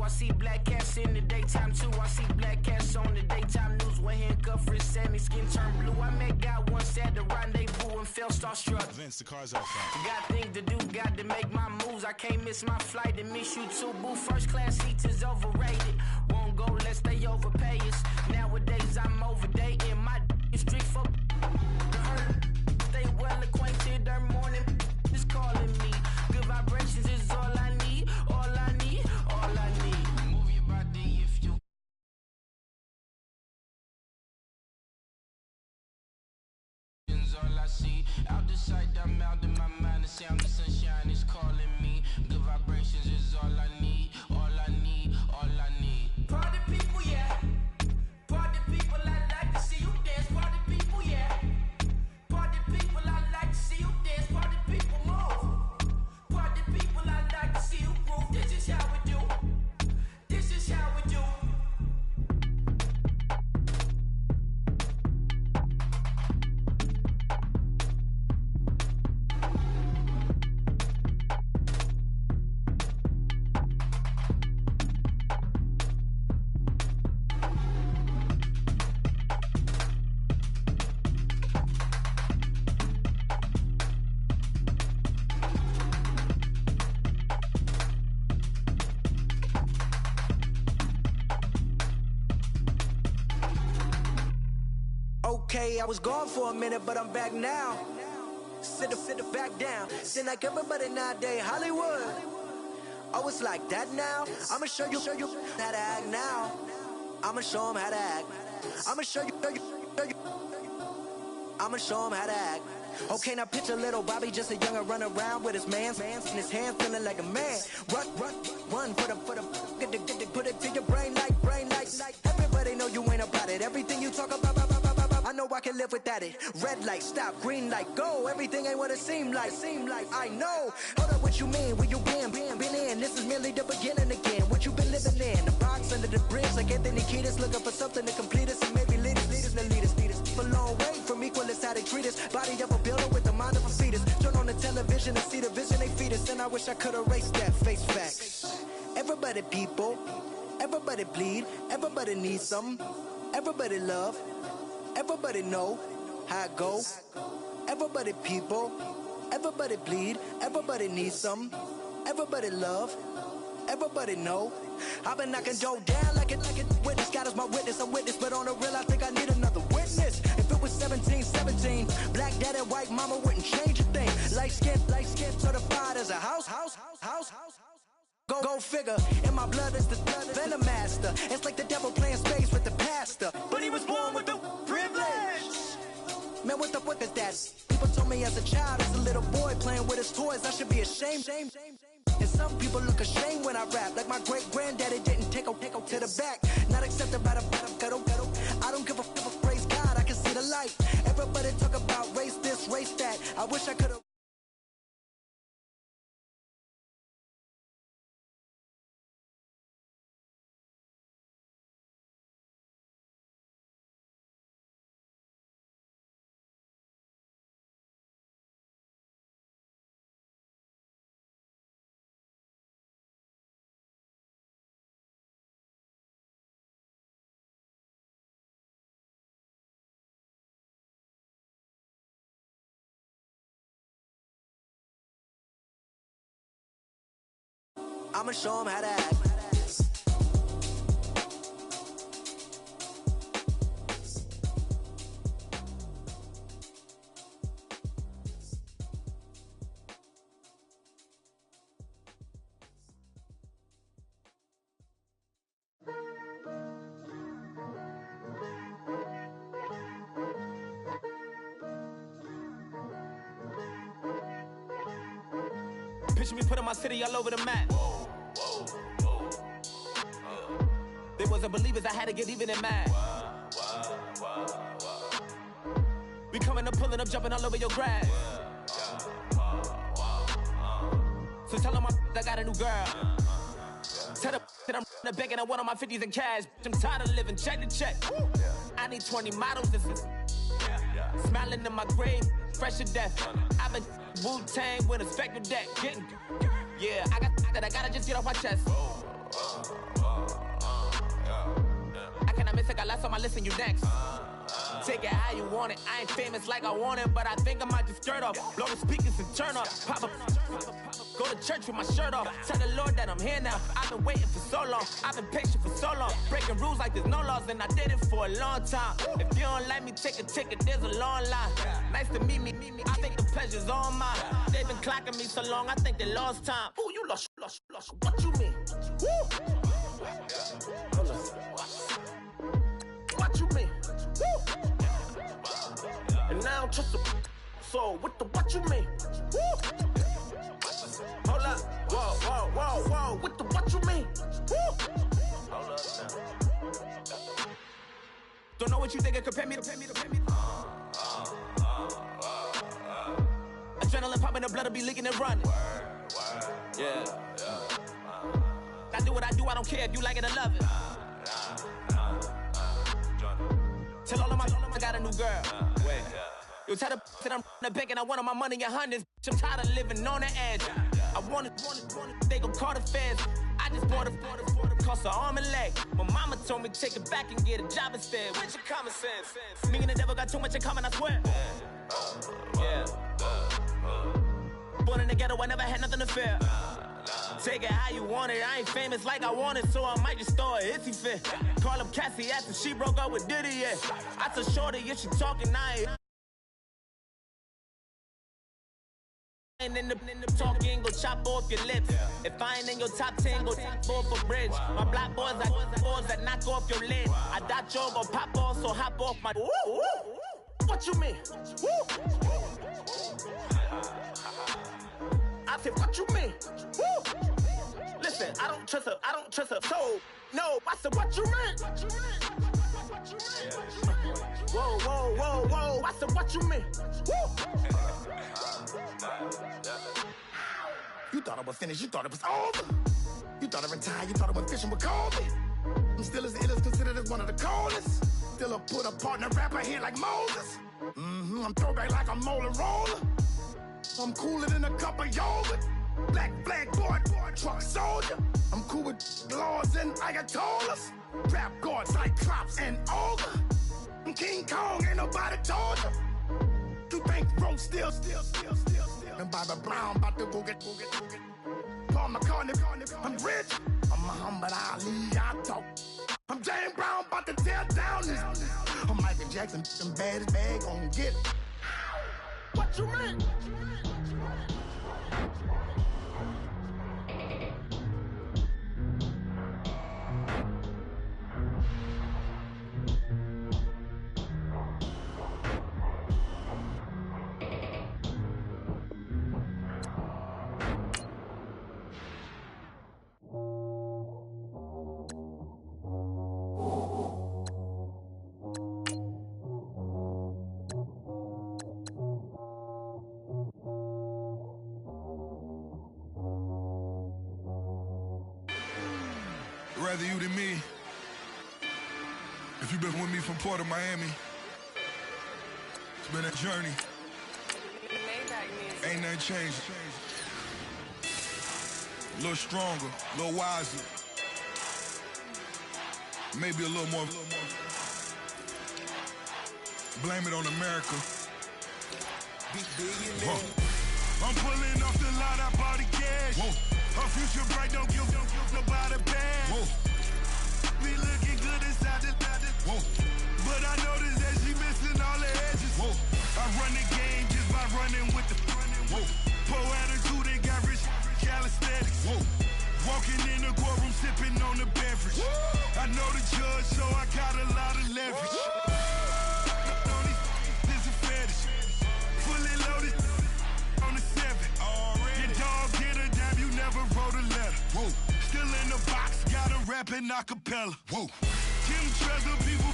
I see black cats in the daytime too. I see black cats on the daytime news. When handcuffed, wrist and his skin turned blue. I met God once at the rendezvous and felt starstruck. Vince, the car's out front. Got things to do, got to make my moves. I can't miss my flight and miss you too, boo. First class seats is overrated. Won't go lest they overpay us. Nowadays I'm overdating. My street for stay well acquainted. Their morning is calling me. Good vibrations is all I need. All I need, all I need. Move your body if you. All I see. Out the sight, I'm out in my mind. The sound of sunshine is calling me. Good vibrations is all I need. All I need, all I need. Party people, yeah. Party people, I like to see you dance. Party people, yeah. Party people, I like to see you dance. Party people, move. Party people, I like to see you groove. This is how we do. This is how we do. Okay, I was gone for a minute, but I'm back now. Sit back down. Seem like everybody nowadays, Hollywood. Oh, it's like that now. I'ma show you how to act now. I'ma show them how to act. I'ma show you. I'ma show them how to act. Okay, now picture little Bobby, just a youngin' run around with his man's in his hand, feeling like a man. Run, put it to your brain like. Everybody know you ain't about it. Everything you talk about, I know I can live without it. Red light, stop, green light, go. Everything ain't what it seem like. I know. Hold up, what you mean? Where you been in? This is merely the beginning again. What you been living in? The box under the bridge, like Anthony Kiedis, looking for something to complete us and maybe lead us. A long way from equal is how they treat us. Body of a builder with the mind of a fetus. Turn on the television and see the vision they feed us. And I wish I could erase that. Face facts. Everybody people, everybody bleed, everybody needs something, everybody love, everybody know how it go. Everybody people, everybody bleed, everybody needs something, everybody love, everybody know. I've been knocking Joe down like it witness. God is my witness, I'm witness, but on the real I think I need another witness. If it was 17, black dad and white mama wouldn't change a thing. Light skin, certified as a house. Go figure, in my blood is the venom master. It's like the devil playing space with the pastor, but he was born with the privilege. Man, what the fuck is that? People told me as a child, as a little boy playing with his toys, I should be ashamed. And some people look ashamed when I rap, like my great granddaddy didn't take to the back. Not accepted by the ghetto. I don't give a praise God, I can see the light. Everybody talk about race this, race that. I wish I could've. I'ma show them how to act. Picture me putting my city all over the map. They wasn't believers, I had to get even in mad. We coming up, pulling up, jumping all over your grass. So tell them I got a new girl. Tell them that I'm begging on one of my 50s in cash. I'm tired of living check to check. I need 20 models this is. Smiling in my grave, fresh to death. I've been Wu-Tang with a spectral deck. I gotta just get off my chest. list, I got less on my list and you next. Take it how you want it. I ain't famous like I want it, but I think I might just skirt off. Blow the speakers and turn up. Pop up. Go to church with my shirt off. Tell the Lord that I'm here now. I've been waiting for so long. I've been patient for so long. Breaking rules like there's no laws, and I did it for a long time. If you don't like me, take a ticket. There's a long line. Nice to meet me. I think the pleasure's all mine. They've been clocking me so long, I think they lost time. Ooh, you lost. What you mean? Woo! What you mean? Woo! And now I don't trust the so what you mean? Woo! Hold up, whoa, what you mean? Woo! Hold up now. Don't know what you think, compare me to. Adrenaline popping, the blood will be leaking and running. Yeah. I do what I do, I don't care if you like it or love it. Tell all of my I got a new girl. Wait. You tell the that I'm in the bank and I want all my money in hundreds. I'm tired of living on the edge. I want it, they gon' call the feds. I just bought a cost an arm and leg. My mama told me take it back and get a job instead. Where's your common sense? Me and the devil got too much in common, I swear. Yeah. Born in the ghetto, I never had nothing to fear. Take it how you want it. I ain't famous like I want it, so I might just throw a hissy fit. Call up Cassie after she broke up with Diddy, yeah. I told Shorty, if she talking, I ain't in the talking, go chop off your lips. If I ain't in your top 10, go top 4 for bridge. My black boys like boys that knock off your lid. I doubt you're gon' pop off, so hop off my. What you mean? I said, what you mean? Woo! Listen, I don't trust her. So, no, I said, what you mean? Whoa, I said, what you mean? Woo! You thought I was finished, you thought it was over. You thought I retired, you thought I went fishing with Colby. I'm still as ill as considered as one of the coldest. Still a put a partner rapper here like Moses. I'm throwback like a molar roller. I'm cooler than a cup of yogurt. Black flag boy, truck soldier. I'm cool with laws and Ayatollahs. Rap gods like Klops and Olga. I'm King Kong, ain't nobody told you. You think road still. And Bobby Brown about to go get. Paul McCartney, I'm rich. I'm Muhammad Ali, I talk. I'm James Brown, about to tear down this. I'm Michael Jackson, them bad as bad, gon' get it. What you mean? Rather you than me. If you've been with me from Port of Miami, it's been a journey. Ain't nothing changed. A little stronger, a little wiser. Maybe a little more. Blame it on America. I'm pulling off the lot, I bought the cash. Whoa. Her future bright, don't give nobody bad. Whoa. Be looking good inside the whoa. But I noticed that she missing all the edges. Whoa. I run the game just by running with the whoa. Poor attitude, they got rich calisthenics. Whoa. Walking in the courtroom, sipping on the beverage. Woo. I know the judge, so I got a lot of leverage. This is a fetish. Fully loaded on the 7. Your dog get a dime, you never wrote a letter. Whoa. Still in the box, got a rapping acapella. Whoa. Kim Treasure, people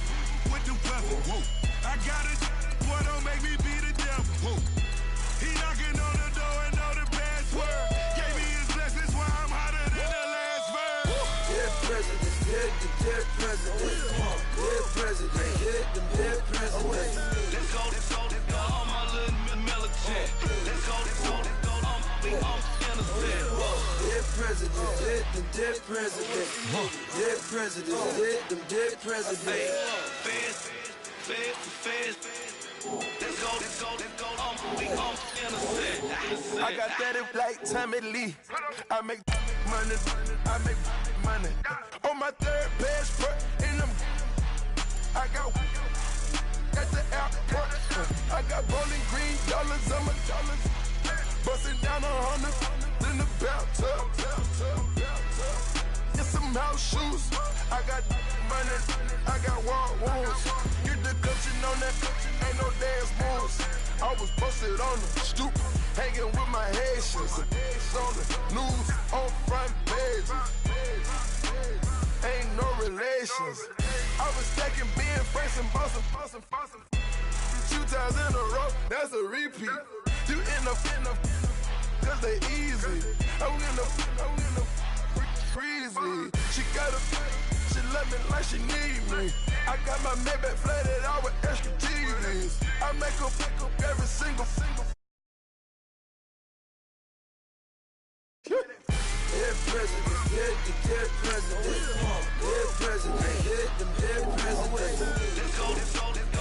with the weapon. Whoa. I got it, boy, don't make me be the devil. Whoa. He knocking on the door and know the password. Gave me his blessings while I'm hotter than the last verse. Dead presidents, dead presidents. Dead presidents, dead presidents. Let's go, all my little militant. Let's go, we all innocent. Dead presidents, dead president. Dead president, them dead president. I got that like Tommy Lee. I make money, I make money. On my third passport, in them, I got at the airport. I got bowling green dollars on my dollars. Busting down 100 in the bathtub. Get some house shoes. I got money, I got war wounds. Get the coaching on that, ain't no dance moves. I was posted on the stoop, hanging with my Haitians. On the news, on front page. Ain't no relations. I was stacking being friends and bossing. 2 times in a row, that's a repeat. You end up, cause they easy. I'm in the freezy. She love me like she need me. I got my Maybach flooded out with extra TVs. I make her pick up every single. Dead president, dead president. Dead president, them dead president. Let's go,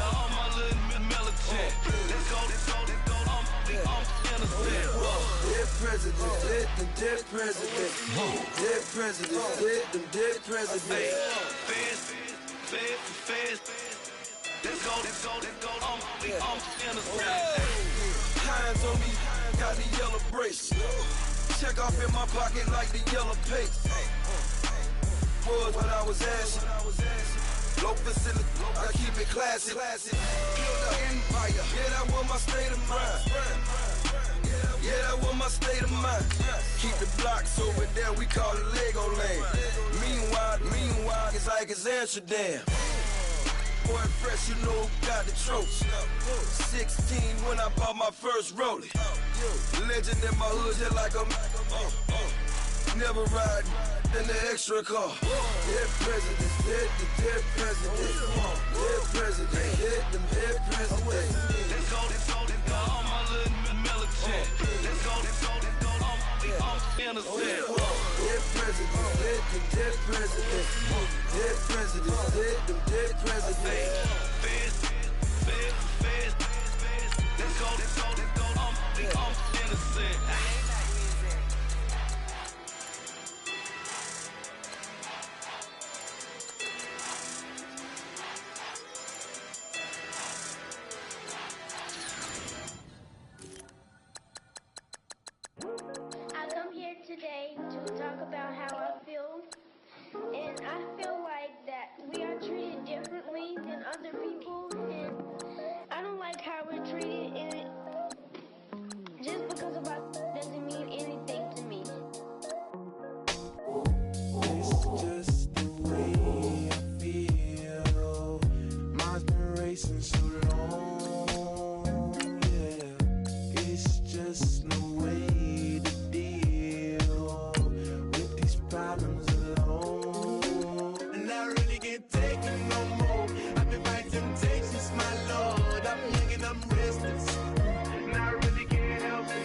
all my little militant. Let's go, I'm innocent. Dead president, them dead president. Dead president, them dead president. Fast. Let's go, I'm innocent. Hands on me, got the yellow bracelet. Check off in my pocket like the yellow paste. Was when I was asking. Low facility, I keep it classy. Build an empire, yeah, that was my state of mind. Yeah, that was my state of mind. Keep the blocks over there, we call it Lego land. Meanwhile, it's like it's Amsterdam. Boy fresh, you know who got the tropes. 16 when I bought my first rollie. Legend in my hood, just like a never ride in the extra car. Dead president, dead president. Dead president, them dead president. Let's go, all my little militant. Let's go, I'm innocent. Dead president, them dead president. Dead president, them dead president. Fast. Let's go, I'm innocent. I come here today to talk about how I feel, and I feel like that we are treated differently than other people, and I don't like how we're treated, and just because of our doesn't mean anything to me. It's just the way I feel. Mine's been racing so long, yeah. It's just no way to deal with these problems alone. And I really can't take it no more. I've been fighting temptations, my Lord. I'm young and I'm restless, and I really can't help it.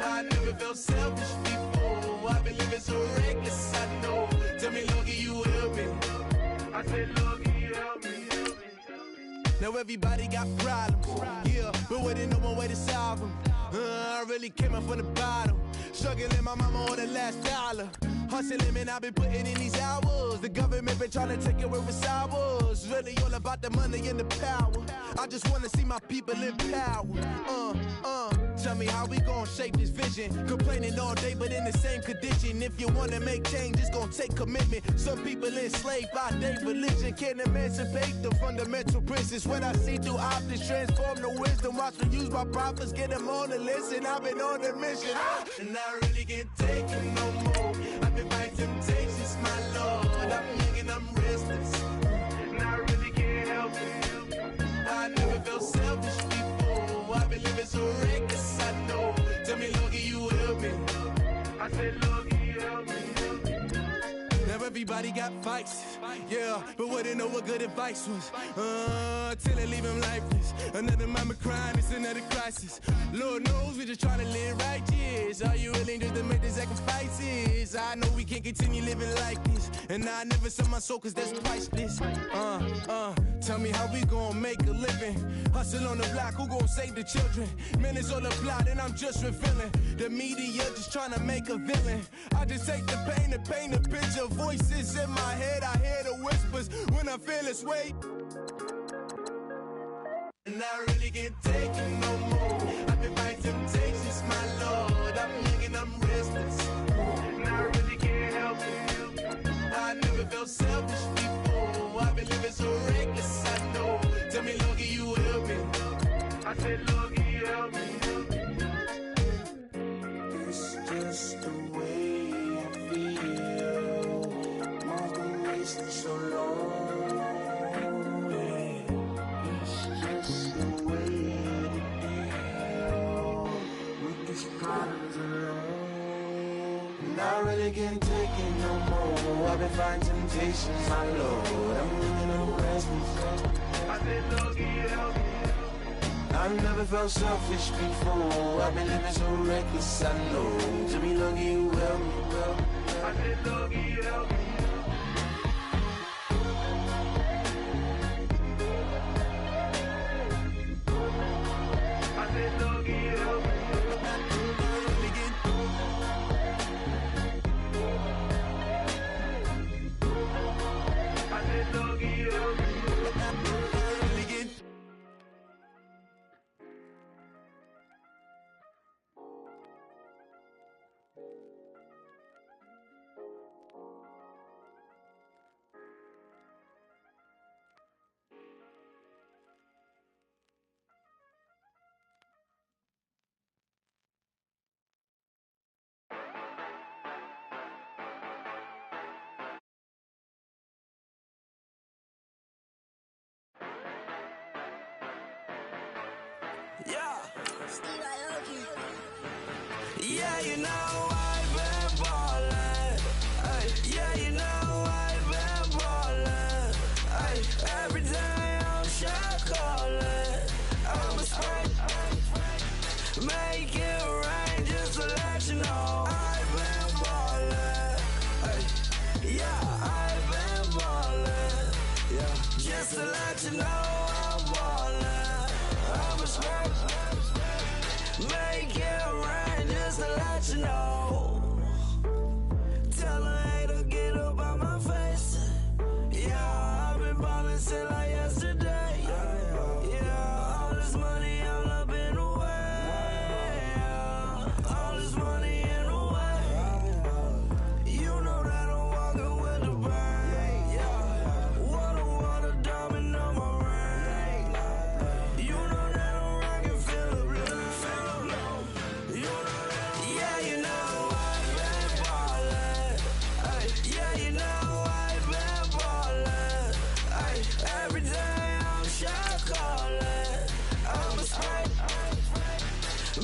I never felt selfish before. I've been living so reckless, I know. Tell me, Lord, can you help me? I said, Lord, can you help me? Now everybody got problems, yeah, but waiting no one way to solve them. I really came up from the bottom, struggling my mama on the last dollar. Hustling, man, I've been putting in these hours. The government been trying to take away what's ours. Really all about the money and the power. I just wanna see my people in power. Tell me how we gon' shape this vision. Complaining all day, but in the same condition. If you wanna make change, it's gon' take commitment. Some people enslaved by their religion can't emancipate the fundamental principles. What I see through optics transform the wisdom. Watch me use my prophets, get them on the list, and I've been on a mission. And I really can't take it no more. I've been fighting temptations, my Lord. I'm young and I'm restless, and I really can't help it. I never felt selfish before. I've been living so reckless, I know. Tell me, Lord, can you help me? I said, Lord, can you help me? Now everybody got fights, Yeah, but wouldn't know what good advice was. Till it leave him lifeless. Another mama crying, it's another crisis. Lord knows we're just trying to live righteous. Are you willing just to make the sacrifices? I know we can't continue living like this. And I never sell my soul cause that's priceless. Tell me how we gon' make a living. Hustle on the block, who gon' save the children? Man, it's all a plot and I'm just revealing. The media just trying to make a villain. I just take the pain and paint a picture. Voices in my head, I hear the whispers when I feel this way. And I really can't take it no more. I've been fighting temptations, my Lord. I'm young and I'm restless. And I really can't help it. I never felt selfish before. I've been living so reckless, I know. Tell me, Lord, can you help me? I said, Lord, can you help me? It's just the way I feel. Mom's been wasting so long. It's just the way to deal with these problems alone. And I really can't take it no more. I've been fighting temptations, my Lord. I'm living on restless. I said, Lord, can you help me? I've never felt selfish before. I've been living so reckless, I know. To be lucky you help me, well. I said, Lord, can you help me? I said, Lord, can you help me? I said, Lord, can you help me? Yeah, you know I've been ballin'. Yeah, you know I've been ballin'. Every day I'm shot callin'. I'm a spring, make it rain just to let you know I've been ballin'. Yeah, I've been ballin'. Yeah, just to let you know I'm ballin'. I'm a spring, make it rain just to let you know. Tell a hater get up out my face. Yeah, I've been ballin' since like yesterday. Yeah, all this money all up in the way. All this money in the way. You know that I'm walking with the bank. Yeah, water diamond on my ring. You know that I'm rockin' feel the blood. You know that, yeah, you know I've been ballin'. Yeah, you know I've been ballin'. Every day I'm shot callin'. I'm a spray,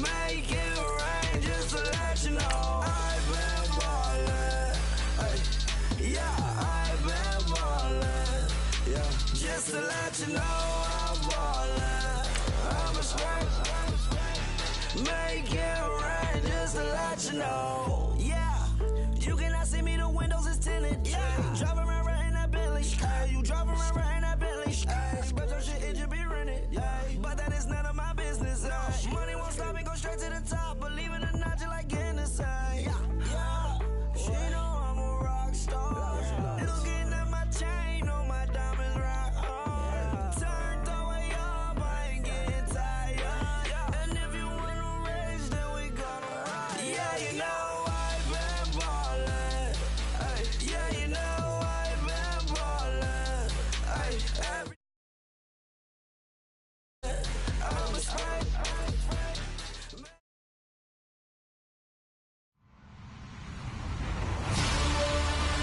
make it rain just to let you know I've been ballin'. Yeah, I've been ballin'. Yeah, just to let you know I'm ballin'. I'm a spray, make it rain just to let you know. Yeah, you cannot see me, the windows is tinted. Yeah, driving around right in that Bentley. You driving around right in that Bentley. But your shit, it should be rented. But that is none of my business. Money won't stop me, go straight to the top. Believe it or not, you like getting the same. Yeah, she know I'm a rock star. Looking at my chain on my diamonds rock hard. Turned the way up, I ain't getting tired. And if you wanna race, then we gonna ride. Yeah, you know I've been ballin'. Yeah, you know I've been ballin'. Every I'm a spray.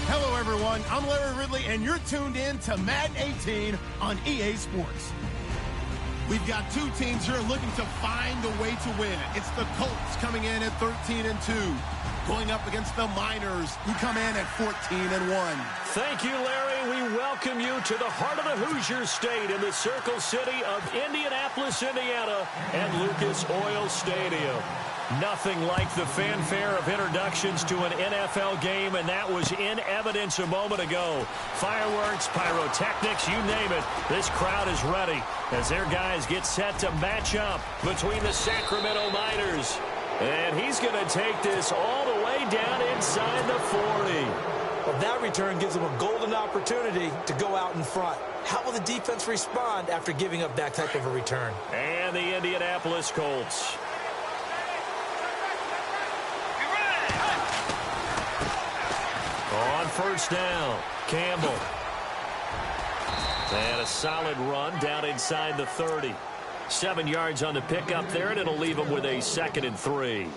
Hello, everyone. I'm Larry Ridley, and you're tuned in to Madden 18 on EA Sports. We've got two teams here looking to find a way to win. It's the Colts coming in at 13-2. going up against the Miners, who come in at 14-1. Thank you, Larry. We welcome you to the heart of the Hoosier State in the Circle City of Indianapolis, Indiana, and Lucas Oil Stadium. Nothing like the fanfare of introductions to an NFL game, and that was in evidence a moment ago. Fireworks, pyrotechnics, you name it. This crowd is ready as their guys get set to match up between the Sacramento Miners. And he's going to take this all the way down inside the 40. Well, that return gives him a golden opportunity to go out in front. How will the defense respond after giving up that type of a return? And the Indianapolis Colts. On first down, Campbell. And a solid run down inside the 30. 7 yards on the pickup there, and it'll leave him with a 2nd and 3.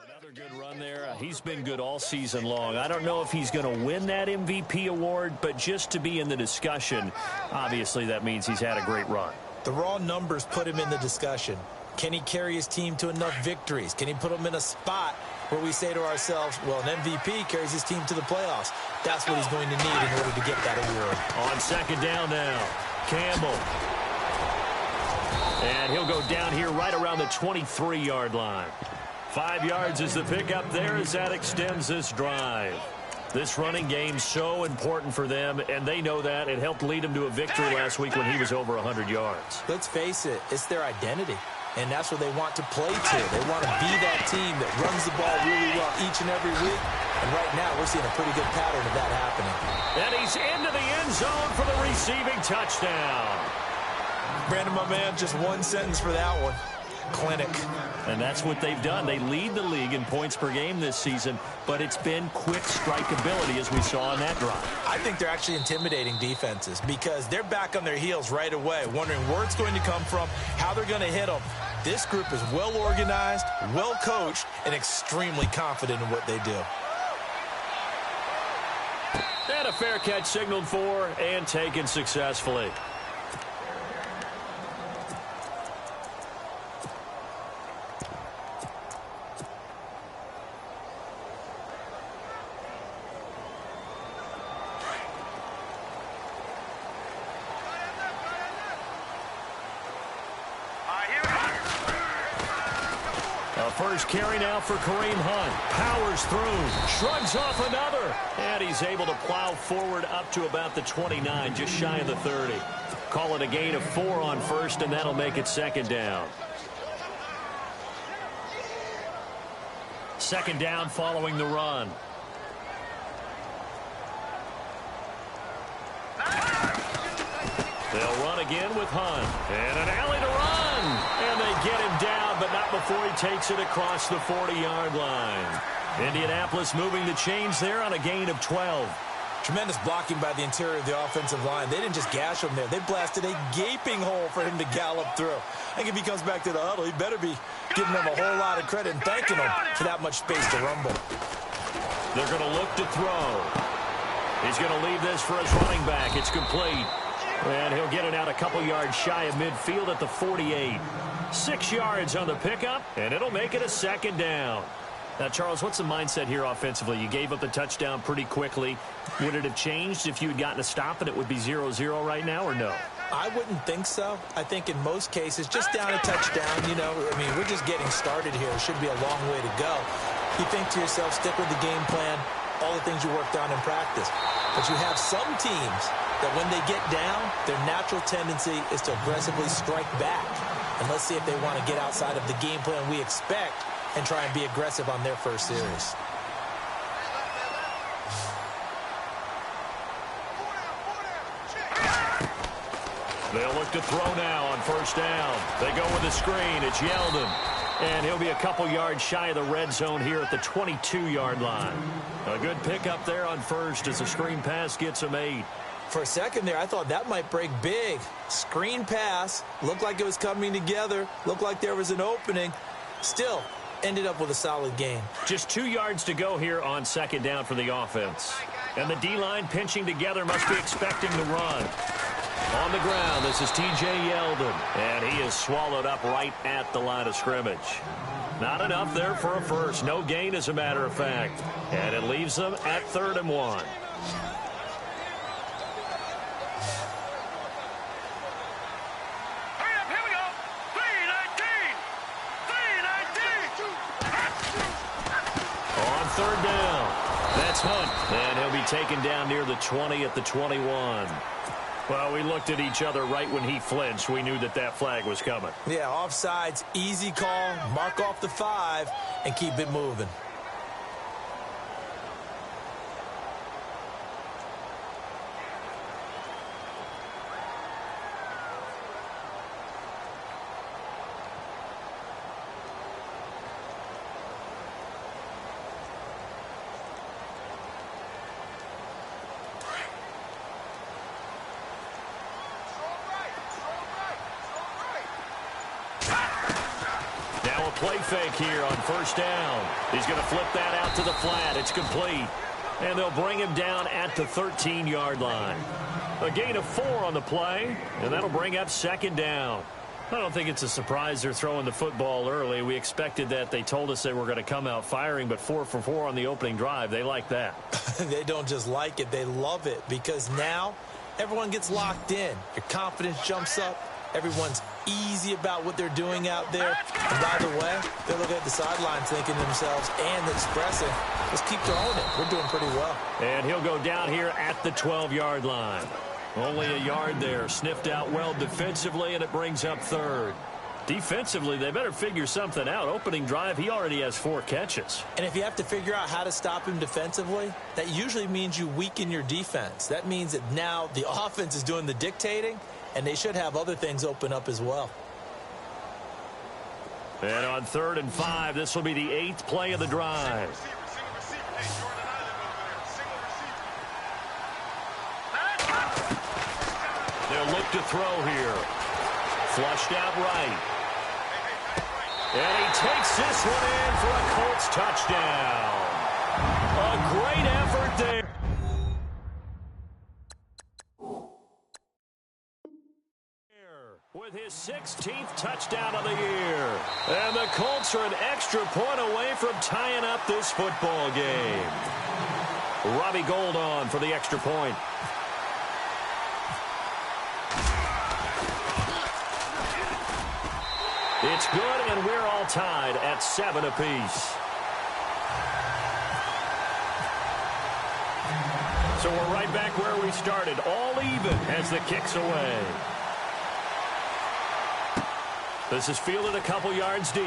Another good run there. He's been good all season long. I don't know if he's going to win that MVP award, but just to be in the discussion, obviously that means he's had a great run. The raw numbers put him in the discussion. Can he carry his team to enough victories? Can he put them in a spot where we say to ourselves, well, an MVP carries his team to the playoffs. That's what he's going to need in order to get that award. On second down now, Campbell. And he'll go down here right around the 23-yard line. 5 yards is the pickup there as that extends this drive. This running game so important for them, and they know that. It helped lead them to a victory last week when he was over 100 yards. Let's face it, it's their identity, and that's what they want to play to. They want to be that team that runs the ball really well each and every week, and right now we're seeing a pretty good pattern of that happening. And he's into the end zone for the receiving touchdown. Brandon, my man, just one sentence for that one. Clinic. And that's what they've done. They lead the league in points per game this season, but it's been quick strike ability as we saw on that drive. I think they're actually intimidating defenses because they're back on their heels right away, wondering where it's going to come from, how they're going to hit them. This group is well organized, well coached, and extremely confident in what they do. And a fair catch signaled for and taken successfully. First carry now for Kareem Hunt. Powers through. Shrugs off another. And he's able to plow forward up to about the 29, just shy of the 30. Call it a gain of 4 on first, and that'll make it second down. Second down following the run. They'll run again with Hunt. And an alley to run. And they get him down, but not before he takes it across the 40-yard line. Indianapolis moving the chains there on a gain of 12. Tremendous blocking by the interior of the offensive line. They didn't just gash him there. They blasted a gaping hole for him to gallop through. I think if he comes back to the huddle, he better be giving them a whole lot of credit and thanking them for that much space to rumble. They're going to look to throw. He's going to leave this for his running back. It's complete. And he'll get it out a couple yards shy of midfield at the 48. 6 yards on the pickup, and it'll make it a second down. Now, Charles, what's the mindset here offensively? You gave up the touchdown pretty quickly. Would it have changed if you had gotten a stop and it would be 0-0 right now, or no? I wouldn't think so. I think in most cases, just down a touchdown, you know, I mean, we're just getting started here. It should be a long way to go. You think to yourself, stick with the game plan, all the things you worked on in practice. But you have some teams that when they get down, their natural tendency is to aggressively strike back. And let's see if they want to get outside of the game plan we expect and try and be aggressive on their first series. They'll look to throw now on first down. They go with a screen. It's Yeldon. And he'll be a couple yards shy of the red zone here at the 22-yard line. A good pickup there on first as the screen pass gets him 8. For a second there, I thought that might break big. Screen pass, looked like it was coming together, looked like there was an opening. Still, ended up with a solid gain. Just 2 yards to go here on second down for the offense. And the D-line pinching together, must be expecting the run. On the ground, this is T.J. Yeldon, and he is swallowed up right at the line of scrimmage. Not enough there for a first. No gain, as a matter of fact. And it leaves them at 3rd and 1. On 3rd down, that's Hunt, and he'll be taken down near the 20 at the 21. Well, we looked at each other right when he flinched. We knew that that flag was coming. Yeah, offsides, easy call, mark off the 5, and keep it moving. Play fake here on 1st down. He's going to flip that out to the flat. It's complete. And they'll bring him down at the 13-yard line. A gain of 4 on the play, and that'll bring up 2nd down. I don't think it's a surprise they're throwing the football early. We expected that. They told us they were going to come out firing, but 4 for 4 on the opening drive. They like that. They don't just like it. They love it, because now everyone gets locked in. Your confidence jumps up. Everyone's easy about what they're doing out there. And by the way, they're looking at the sidelines thinking to themselves and expressing, let's keep throwing it. We're doing pretty well. And he'll go down here at the 12-yard line. Only a yard there. Sniffed out well defensively, and it brings up 3rd. Defensively, they better figure something out. Opening drive, he already has 4 catches. And if you have to figure out how to stop him defensively, that usually means you weaken your defense. That means that now the offense is doing the dictating, and they should have other things open up as well. And on 3rd and 5, this will be the 8th play of the drive. They'll look to throw here. Flushed out right. And he takes this one in for a Colts touchdown. A great effort there. With his 16th touchdown of the year. And the Colts are an extra point away from tying up this football game. Robbie Gould on for the extra point. It's good, and we're all tied at 7 apiece. So we're right back where we started, all even as the kick's away. This is fielded a couple yards deep.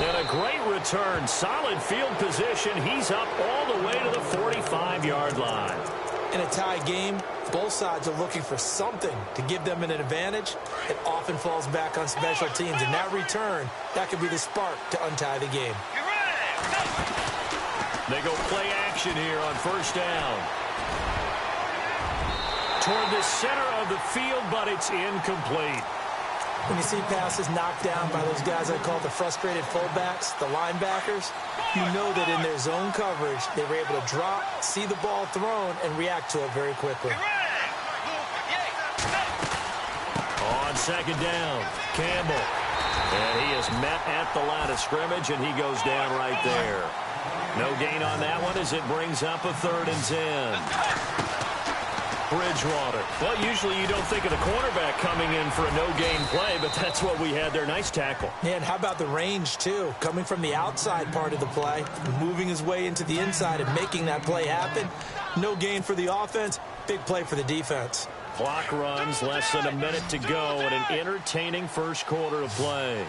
And a great return. Solid field position. He's up all the way to the 45-yard line. In a tie game, both sides are looking for something to give them an advantage. It often falls back on special teams. And that return, that could be the spark to untie the game. They go play action here on 1st down. Toward the center of the field, but it's incomplete. When you see passes knocked down by those guys I call the frustrated fullbacks, the linebackers, you know that in their zone coverage, they were able to drop, see the ball thrown, and react to it very quickly. On 2nd down, Campbell. And he is met at the line of scrimmage, and he goes down right there. No gain on that one as it brings up a 3rd and 10. Bridgewater. Well, usually you don't think of the cornerback coming in for a no-gain play, but that's what we had there. Nice tackle. And how about the range, too? Coming from the outside part of the play, moving his way into the inside and making that play happen. No gain for the offense, big play for the defense. Clock runs, less than a minute to go, and an entertaining first quarter of play.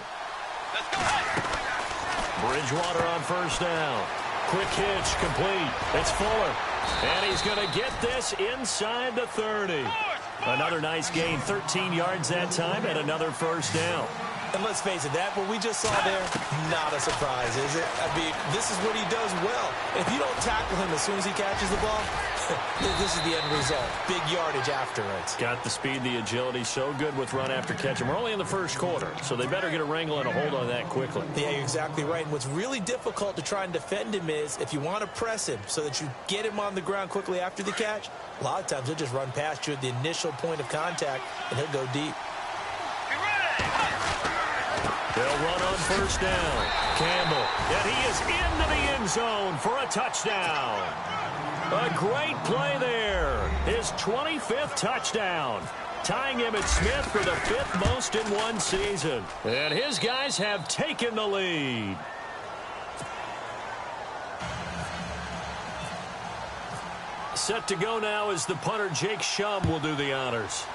Bridgewater on 1st down. Quick hitch, complete. It's Fuller. And he's going to get this inside the 30. Another nice gain, 13 yards that time, and another first down. And let's face it, that what we just saw there, not a surprise, is it? I mean, this is what he does well. If you don't tackle him as soon as he catches the ball, this is the end result. Big yardage after it. Got the speed, the agility, so good with run after catch. And we're only in the first quarter, so they better get a wrangle and a hold on that quickly. Yeah, you're exactly right. And what's really difficult to try and defend him is if you want to press him so that you get him on the ground quickly after the catch, a lot of times he'll just run past you at the initial point of contact, and he'll go deep. They'll run on first down. Campbell, and he is into the end zone for a touchdown. A great play there. His 25th touchdown. Tying Emmitt Smith for the 5th most in one season. And his guys have taken the lead. Set to go now is the punter Jake Shum will do the honors.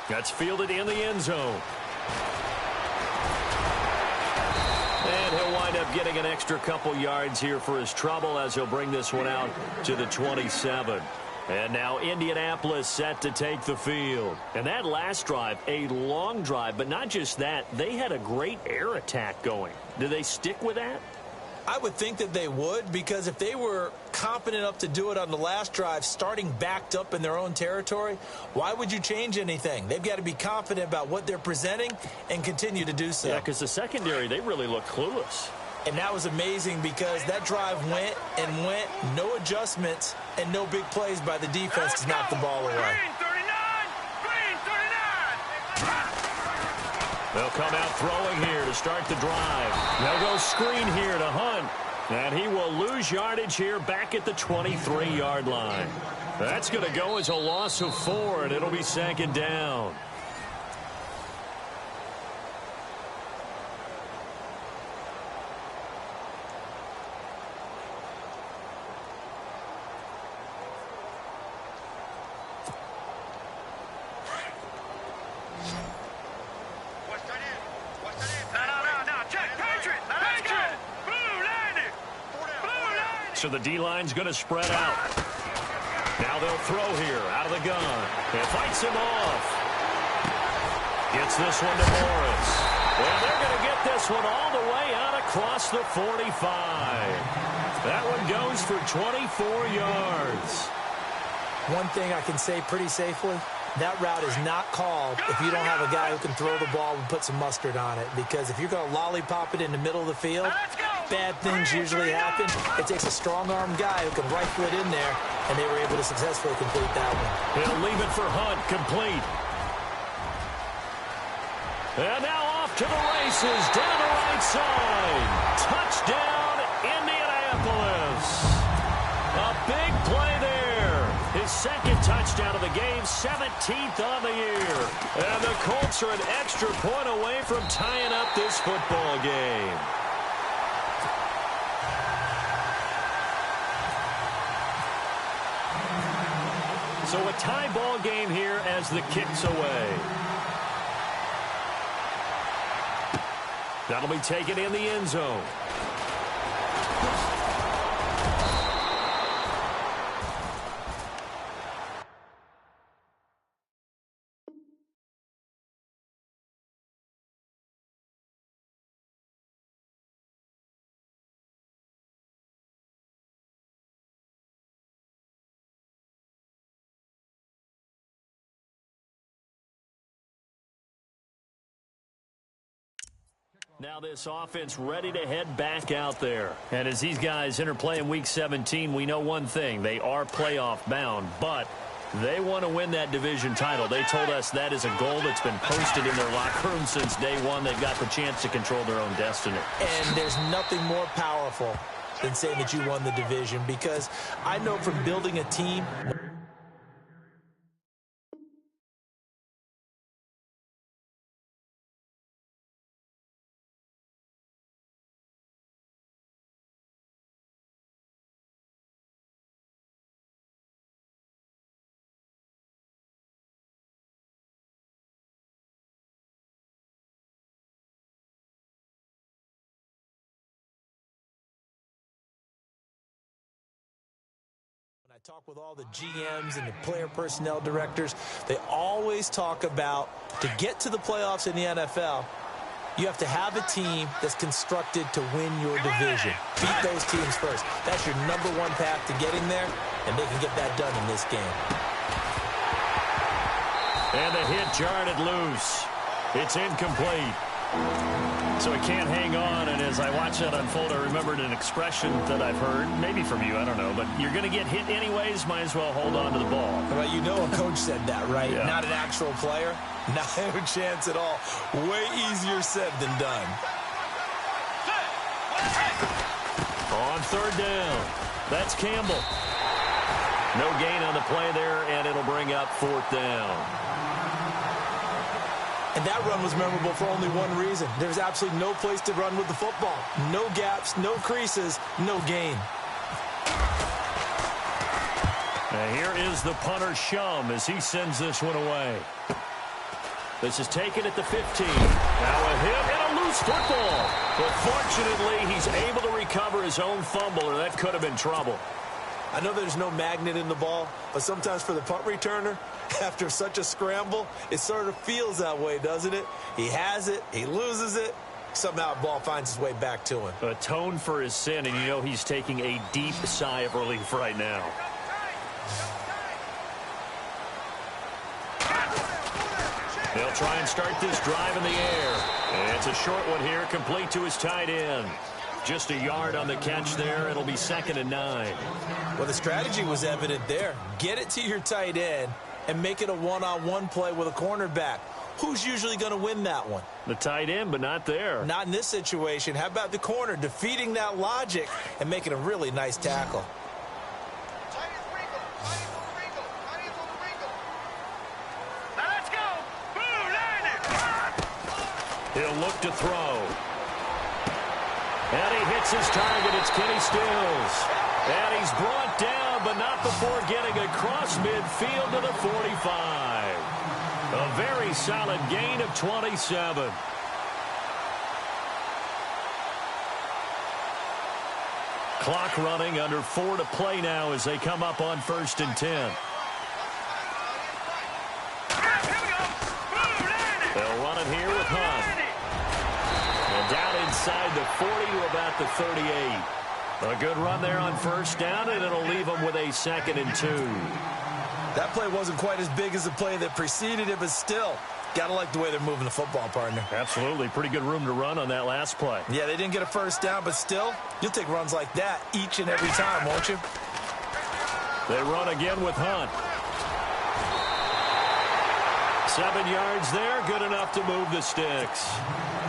That's fielded in the end zone. And he'll wind up getting an extra couple yards here for his trouble as he'll bring this one out to the 27. And now Indianapolis set to take the field. And that last drive, a long drive, but not just that, they had a great air attack going. Do they stick with that? I would think that they would, because if they were confident enough to do it on the last drive, starting backed up in their own territory, why would you change anything? They've got to be confident about what they're presenting and continue to do so. Yeah, because the secondary, they really look clueless. And that was amazing because that drive went and went, no adjustments, and no big plays by the defense to knock the ball away. They'll come out throwing here to start the drive. They'll go screen here to Hunt. And he will lose yardage here back at the 23-yard line. That's going to go as a loss of 4, and it'll be 2nd down. So the D-line's going to spread out. Now they'll throw here out of the gun. It fights him off. Gets this one to Morris. And they're going to get this one all the way out across the 45. That one goes for 24 yards. One thing I can say pretty safely, that route is not called if you don't have a guy who can throw the ball and put some mustard on it. Because if you're going to lollipop it in the middle of the field, bad things usually happen. It takes a strong-arm guy who can rifle it in there, and they were able to successfully complete that one. He'll leave it for Hunt, complete. And now off to the races, down the right side. Touchdown, Indianapolis. A big play there. His 2nd touchdown of the game, 17th on the year. And the Colts are an extra point away from tying up this football game. So a tie ball game here as the kick's away. That'll be taken in the end zone. Now this offense ready to head back out there. And as these guys interplay in Week 17, we know one thing. They are playoff bound, but they want to win that division title. They told us that is a goal that's been posted in their locker room since day one. They've got the chance to control their own destiny. And there's nothing more powerful than saying that you won the division, because I know from building a team... I talk with all the GMs and the player personnel directors. They always talk about, to get to the playoffs in the NFL, you have to have a team that's constructed to win your division. Beat those teams first. That's your number one path to getting there, and they can get that done in this game. And the hit jarred it loose. It's incomplete. So he can't hang on, and as I watch that unfold, I remembered an expression that I've heard, maybe from you, I don't know, but you're going to get hit anyways, might as well hold on to the ball. Well, you know a coach said that, right? Yeah. Not an actual player. Not a chance at all. Way easier said than done. On third down, that's Campbell. No gain on the play there, and it'll bring up fourth down. And that run was memorable for only one reason. There's absolutely no place to run with the football. No gaps, no creases, no gain. Now here is the punter, Shum, as he sends this one away. This is taken at the 15. Now a hit and a loose football. But fortunately, he's able to recover his own fumble, or that could have been trouble. I know there's no magnet in the ball, but sometimes for the punt returner, after such a scramble, it sort of feels that way, doesn't it? He has it, he loses it, somehow the ball finds its way back to him. Atone for his sin, and you know he's taking a deep sigh of relief right now. They'll try and start this drive in the air. And it's a short one here, complete to his tight end. Just a yard on the catch there. It'll be 2nd and 9. Well, the strategy was evident there. Get it to your tight end and make it a one-on-one play with a cornerback. Who's usually going to win that one? The tight end, but not there. Not in this situation. How about the corner defeating that logic and making a really nice tackle? He'll look to throw. And he hits his target. It's Kenny Stills. And he's brought down, but not before getting across midfield to the 45. A very solid gain of 27. Clock running, under 4 to play now as they come up on 1st and 10. They'll run it here with Hunt. And down inside the 40 to about the 38. A good run there on 1st down, and it'll leave them with a 2nd and 2. That play wasn't quite as big as the play that preceded it, but still, gotta like the way they're moving the football, partner. Absolutely. Pretty good room to run on that last play. Yeah, they didn't get a 1st down, but still, you'll take runs like that each and every time, won't you? They run again with Hunt. 7 yards there, good enough to move the sticks.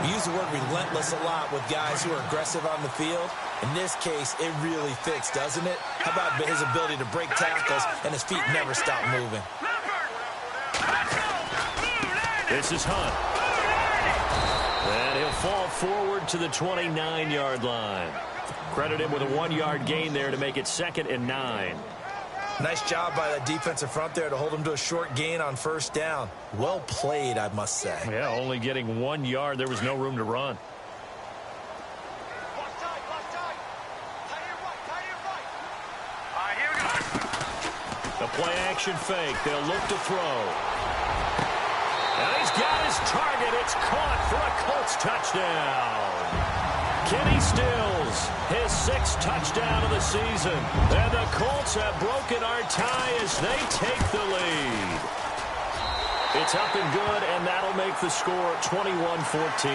We use the word relentless a lot with guys who are aggressive on the field. In this case, it really fits, doesn't it? How about his ability to break tackles and his feet never stop moving? This is Hunt. And he'll fall forward to the 29-yard line. Credit him with a 1-yard gain there to make it 2nd and 9. Nice job by that defensive front there to hold him to a short gain on 1st down. Well played, I must say. Yeah, only getting 1 yard. There was no room to run. A play-action fake. They'll look to throw. And he's got his target. It's caught for a Colts touchdown. Kenny Stills, his 6th touchdown of the season. And the Colts have broken our tie as they take the lead. It's up and good, and that'll make the score 21-14.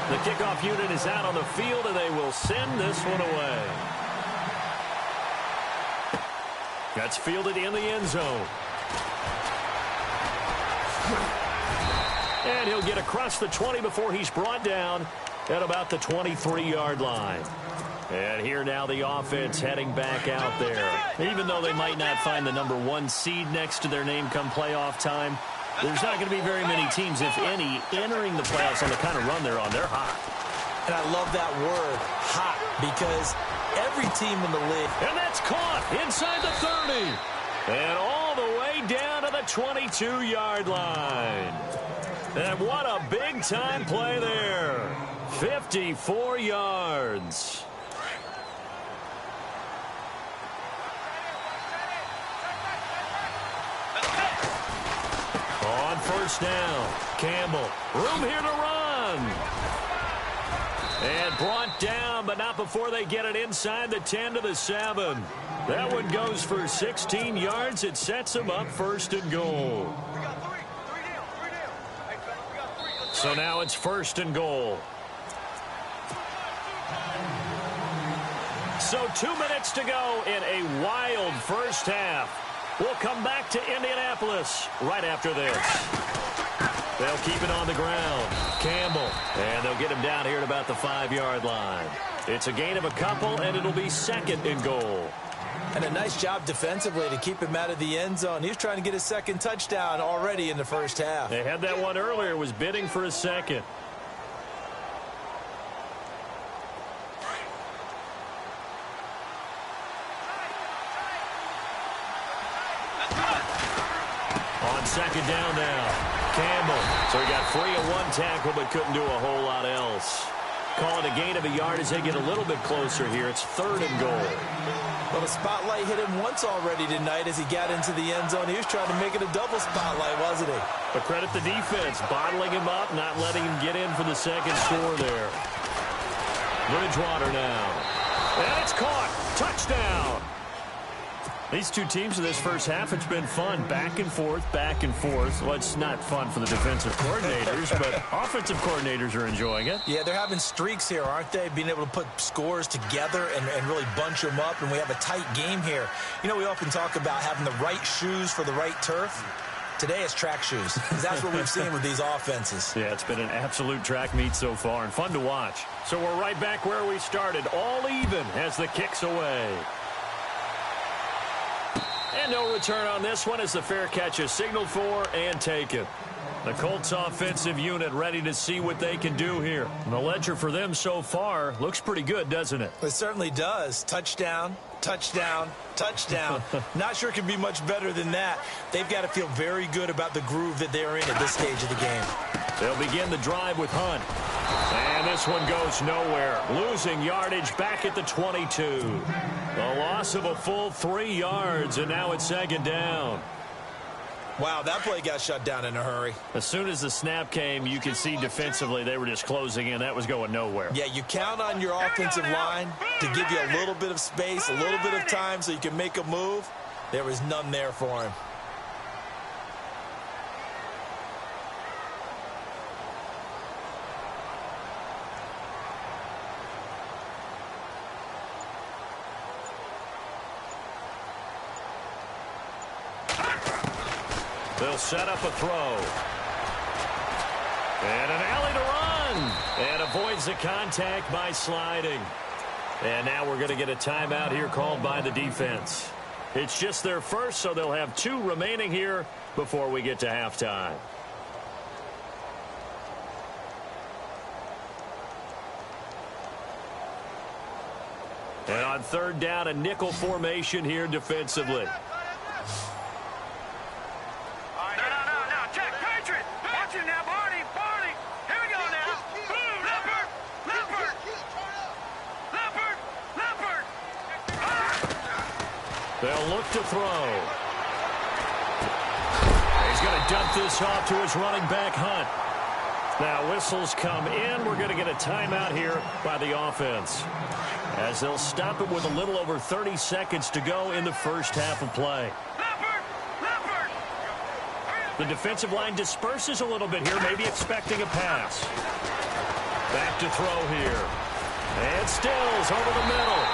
The kickoff unit is out on the field, and they will send this one away. That's fielded in the end zone. And he'll get across the 20 before he's brought down at about the 23-yard line. And here now the offense heading back out there. Even though they might not find the number 1 seed next to their name come playoff time, there's not going to be very many teams, if any, entering the playoffs on the kind of run they're on. They're hot. And I love that word, hot, because every team in the league. And that's caught inside the 30. And all the way down to the 22-yard line. And what a big-time play there. 54 yards. first down. Campbell, room here to run. And brought down, but not before they get it inside the 10 to the 7. That one goes for 16 yards. It sets them up first and goal. So now it's first and goal. So 2 minutes to go in a wild first half. We'll come back to Indianapolis right after this. They'll keep it on the ground. Campbell, and they'll get him down here at about the 5-yard line. It's a gain of a couple, and it'll be second and goal. And a nice job defensively to keep him out of the end zone. He was trying to get his second touchdown already in the first half. They had that one earlier, was bidding for a second. On second down now. Campbell. So he got free of one tackle but couldn't do a whole lot else. Call it a gain of a yard as they get a little bit closer here. It's third and goal. Well, the spotlight hit him once already tonight as he got into the end zone. He was trying to make it a double spotlight, wasn't he? But credit the defense, bottling him up, not letting him get in for the second score there. Bridgewater now. And it's caught. Touchdown. These two teams in this first half, it's been fun. Back and forth, back and forth. Well, it's not fun for the defensive coordinators, but offensive coordinators are enjoying it. Yeah, they're having streaks here, aren't they? Being able to put scores together and really bunch them up, and we have a tight game here. You know, we often talk about having the right shoes for the right turf. Today it's track shoes, because that's what we've seen with these offenses. Yeah, it's been an absolute track meet so far, and fun to watch. So we're right back where we started, all even as the kick's away. And no return on this one as the fair catch is signaled for and taken. The Colts offensive unit ready to see what they can do here. And the ledger for them so far looks pretty good, doesn't it? It certainly does. Touchdown, touchdown, touchdown. Not sure it can be much better than that. They've got to feel very good about the groove that they're in at this stage of the game. They'll begin the drive with Hunt. And this one goes nowhere. Losing yardage back at the 22. The loss of a full 3 yards, and now it's second down. Wow, that play got shut down in a hurry. As soon as the snap came, you could see defensively they were just closing in. That was going nowhere. Yeah, you count on your offensive line to give you a little bit of space, a little bit of time so you can make a move. There was none there for him. They'll set up a throw. And an alley to run. And avoids the contact by sliding. And now we're going to get a timeout here called by the defense. It's just their first, so they'll have 2 remaining here before we get to halftime. And on third down, a nickel formation here defensively. They'll look to throw. He's going to dump this off to his running back, Hunt. Now whistles come in. We're going to get a timeout here by the offense, as they'll stop it with a little over 30 seconds to go in the first half of play. The defensive line disperses a little bit here, maybe expecting a pass. Back to throw here. And Stills over the middle.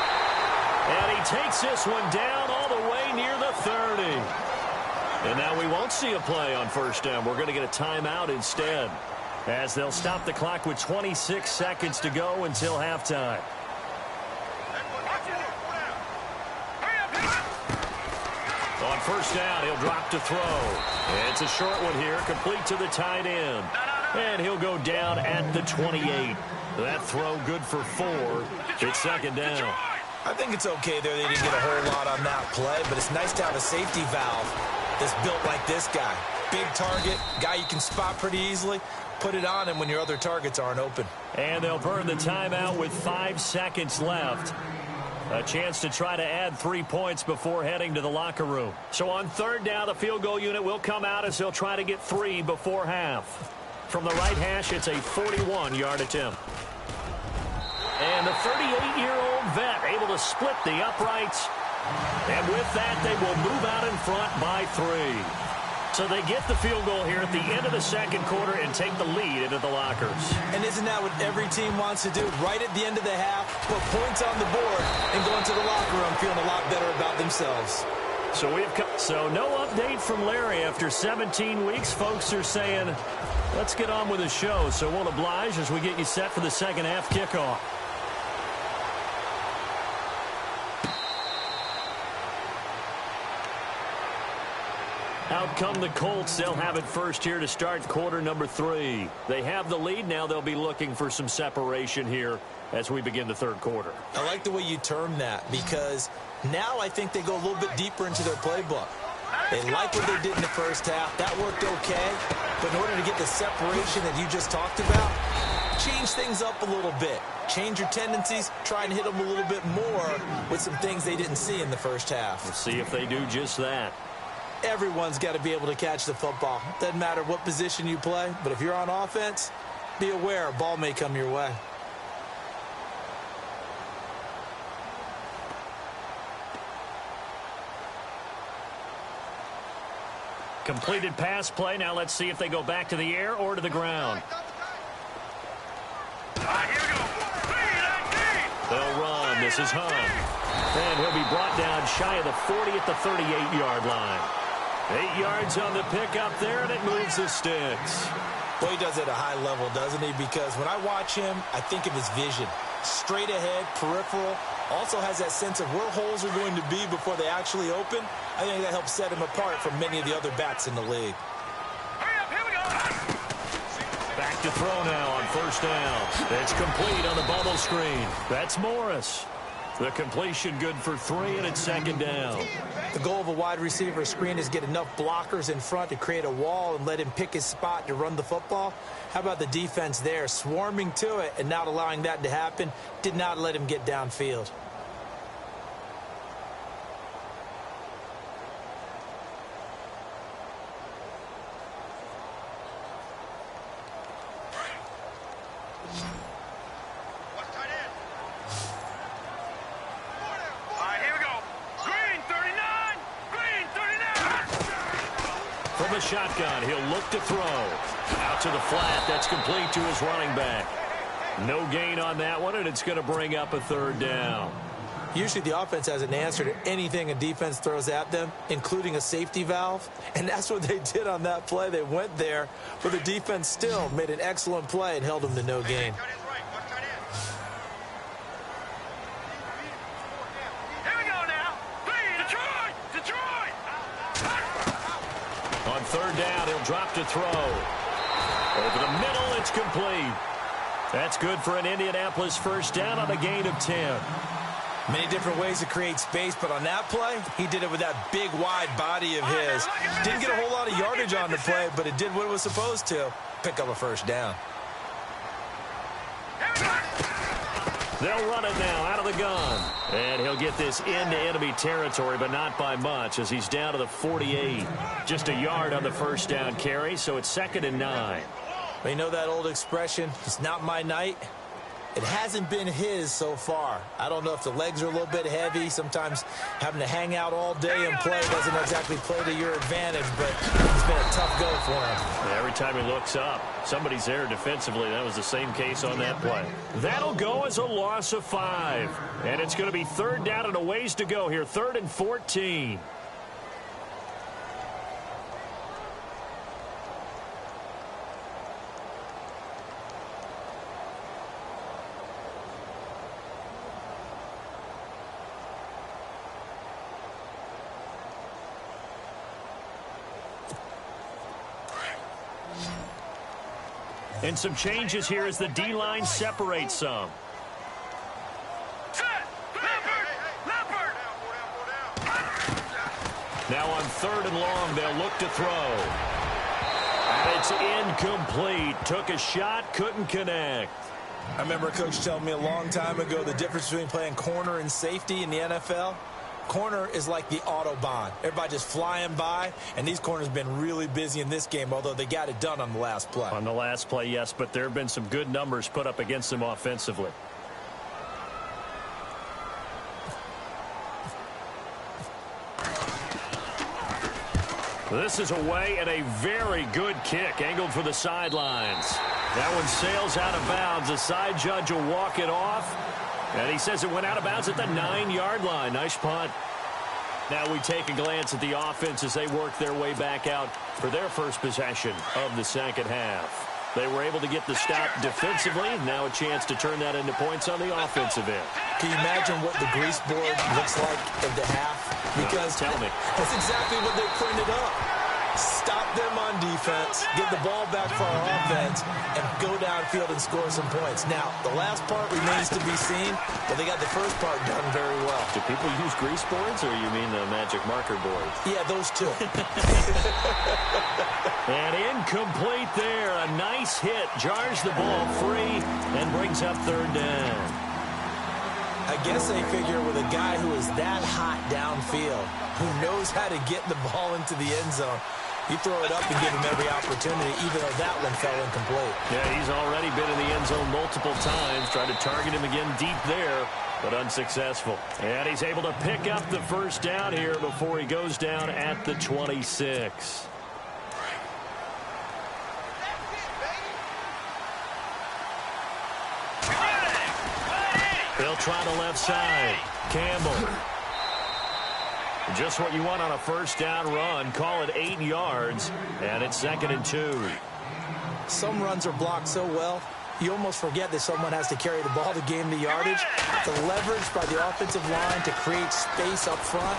And he takes this one down all the way near the 30. And now we won't see a play on first down. We're going to get a timeout instead, as they'll stop the clock with 26 seconds to go until halftime. On first down, he'll drop to throw. It's a short one here, complete to the tight end. And he'll go down at the 28. That throw good for 4. It's second down. I think it's okay there. They didn't get a whole lot on that play, but it's nice to have a safety valve that's built like this guy. Big target, guy you can spot pretty easily. Put it on him when your other targets aren't open. And they'll burn the timeout with 5 seconds left. A chance to try to add 3 points before heading to the locker room. So on third down, the field goal unit will come out as they'll try to get 3 before half. From the right hash, it's a 41-yard attempt. And the 38-year-old vet able to split the uprights. And with that, they will move out in front by 3. So they get the field goal here at the end of the second quarter and take the lead into the lockers. And isn't that what every team wants to do? Right at the end of the half, put points on the board and go into the locker room feeling a lot better about themselves. So no update from Larry after 17 weeks. Folks are saying, let's get on with the show. So we'll oblige as we get you set for the second half kickoff. Out come the Colts. They'll have it first here to start quarter number 3. They have the lead. Now they'll be looking for some separation here as we begin the third quarter. I like the way you term that because now I think they go a little bit deeper into their playbook. They like what they did in the first half. That worked okay. But in order to get the separation that you just talked about, change things up a little bit. Change your tendencies. Try and hit them a little bit more with some things they didn't see in the first half. We'll see if they do just that. Everyone's got to be able to catch the football. Doesn't matter what position you play, but if you're on offense, be aware a ball may come your way. Completed pass play. Now let's see if they go back to the air or to the ground. They'll run. This is Hunt. And he'll be brought down shy of the 40 at the 38-yard line. 8 yards on the pickup there, and it moves the sticks. Well, he does it at a high level, doesn't he? Because when I watch him, I think of his vision. Straight ahead, peripheral. Also has that sense of where holes are going to be before they actually open. I think that helps set him apart from many of the other backs in the league. Here we go. Back to throw now on first down. It's complete on the bubble screen. That's Morris. The completion good for 3, and it's second down. The goal of a wide receiver screen is get enough blockers in front to create a wall and let him pick his spot to run the football. How about the defense there, swarming to it and not allowing that to happen? Did not let him get downfield. Shotgun. He'll look to throw. Out to the flat. That's complete to his running back. No gain on that one, and it's going to bring up a third down. Usually the offense has an answer to anything a defense throws at them, including a safety valve. And that's what they did on that play. They went there, but the defense still made an excellent play and held them to no gain. Third down, he'll drop to throw. Over the middle, it's complete. That's good for an Indianapolis first down on a gain of 10. Many different ways to create space, but on that play, he did it with that big, wide body of his. Didn't get a whole lot of yardage on the play, but it did what it was supposed to. Pick up a first down. They'll run it now out of the gun. And he'll get this into enemy territory, but not by much as he's down to the 48. Just a yard on the first down carry, so it's 2nd and 9. Well, you know that old expression, it's not my night? It hasn't been his so far. I don't know if the legs are a little bit heavy. Sometimes having to hang out all day and play doesn't exactly play to your advantage, but it's been a tough go for him. Yeah, every time he looks up, somebody's there defensively. That was the same case on that play. That'll go as a loss of 5. And it's going to be third down and a ways to go here. 3rd and 14. And some changes here as the D-line separates some. Now on 3rd and long, they'll look to throw. And it's incomplete. Took a shot, couldn't connect. I remember a coach telling me a long time ago the difference between playing corner and safety in the NFL. Corner is like the Autobahn. Everybody just flying by, and these corners have been really busy in this game, although they got it done on the last play. On the last play, yes, but there have been some good numbers put up against them offensively. This is away and a very good kick, angled for the sidelines. That one sails out of bounds. The side judge will walk it off. And he says it went out of bounds at the 9-yard line. Nice punt. Now we take a glance at the offense as they work their way back out for their first possession of the second half. They were able to get the stop defensively. Now a chance to turn that into points on the offensive end. Can you imagine what the grease board looks like at the half? Because tell me. That's exactly what they printed up. Stop them on defense, get the ball back for our offense, and go downfield and score some points. Now, the last part remains to be seen, but they got the first part done very well. Do people use grease boards, or you mean the magic marker boards? Yeah, those two. And incomplete there. A nice hit. Jars the ball free and brings up third down. I guess they figure with a guy who is that hot downfield, who knows how to get the ball into the end zone, you throw it up and give him every opportunity, even though that one fell incomplete. Yeah, he's already been in the end zone multiple times. Tried to target him again deep there, but unsuccessful. And he's able to pick up the first down here before he goes down at the 26. They'll try the left side. Campbell. Just what you want on a first down run. Call it 8 yards, and it's 2nd and 2. Some runs are blocked so well, you almost forget that someone has to carry the ball to gain the yardage. The leverage by the offensive line to create space up front.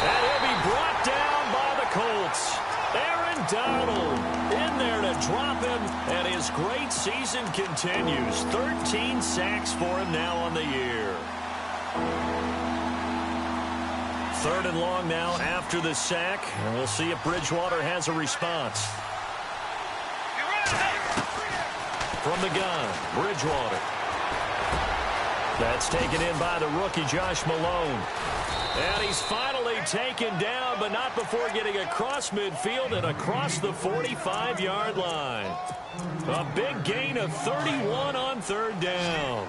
And he'll be brought down by the Colts. Aaron Donald in there to drop him, and his great season continues. 13 sacks for him now on the year. 3rd and long now after the sack, and we'll see if Bridgewater has a response. From the gun, Bridgewater. That's taken in by the rookie, Josh Malone. And he's finally taken down, but not before getting across midfield and across the 45-yard line. A big gain of 31 on 3rd down.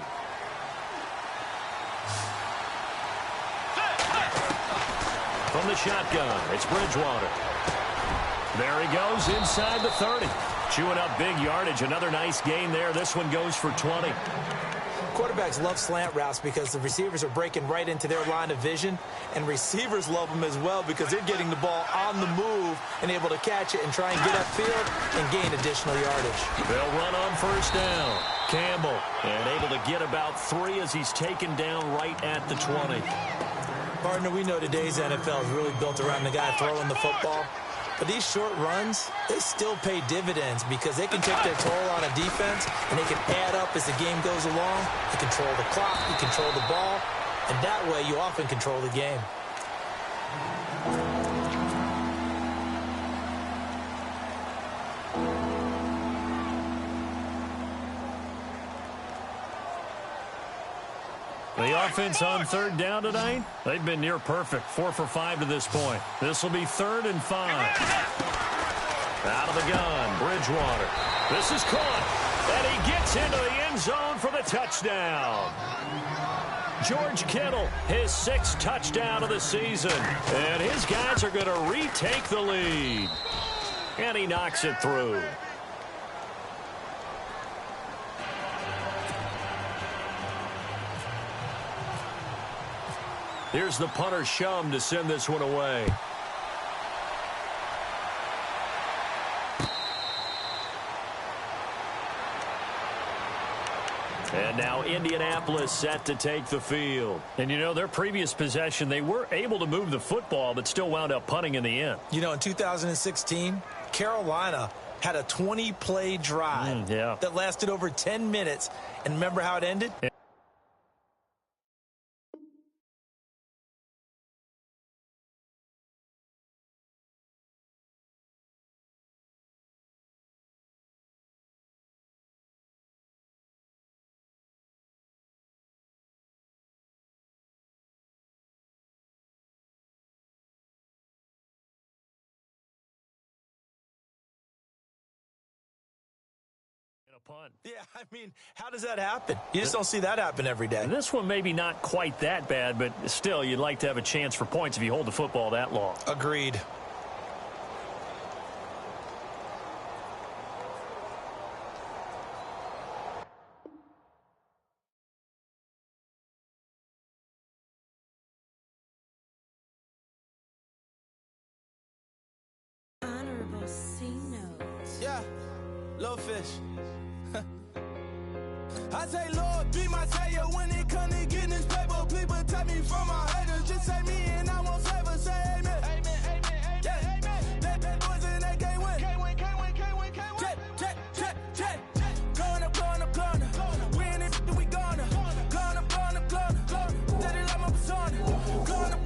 From the shotgun, it's Bridgewater. There he goes inside the 30. Chewing up big yardage. Another nice gain there. This one goes for 20. Quarterbacks love slant routes because the receivers are breaking right into their line of vision, and receivers love them as well because they're getting the ball on the move and able to catch it and try and get upfield and gain additional yardage. They'll run on first down. Campbell, and able to get about 3 as he's taken down right at the 20. Partner, we know today's NFL is really built around the guy throwing the football. But these short runs, they still pay dividends because they can take their toll on a defense, and they can add up as the game goes along. You control the clock, you control the ball, and that way you often control the game. The offense on 3rd down tonight, they've been near perfect. 4 for 5 to this point. This will be 3rd and 5. Out of the gun, Bridgewater. This is caught, and he gets into the end zone for the touchdown. George Kittle, his 6th touchdown of the season. And his guys are going to retake the lead. And he knocks it through. Here's the punter, Shum, to send this one away. And now Indianapolis set to take the field. And, you know, their previous possession, they were able to move the football, but still wound up punting in the end. You know, in 2016, Carolina had a 20-play drive that lasted over 10 minutes. And remember how it ended? punt. Yeah, I mean, how does that happen? You just don't see that happen every day. And this one maybe not quite that bad, but still, you'd like to have a chance for points if you hold the football that long. Agreed. Honorable C notes. Yeah, little fish. I say, Lord, be my savior when it comes to getting this paper. Please protect me from my haters. Just say me and I won't save her. Say amen. Amen, amen, amen, yeah. Amen. That boys and they can't win. Can't win, can't win, can't win, can't win. Check. Going up. We in it, we gonna. Going up. Steady like my persona. Going up.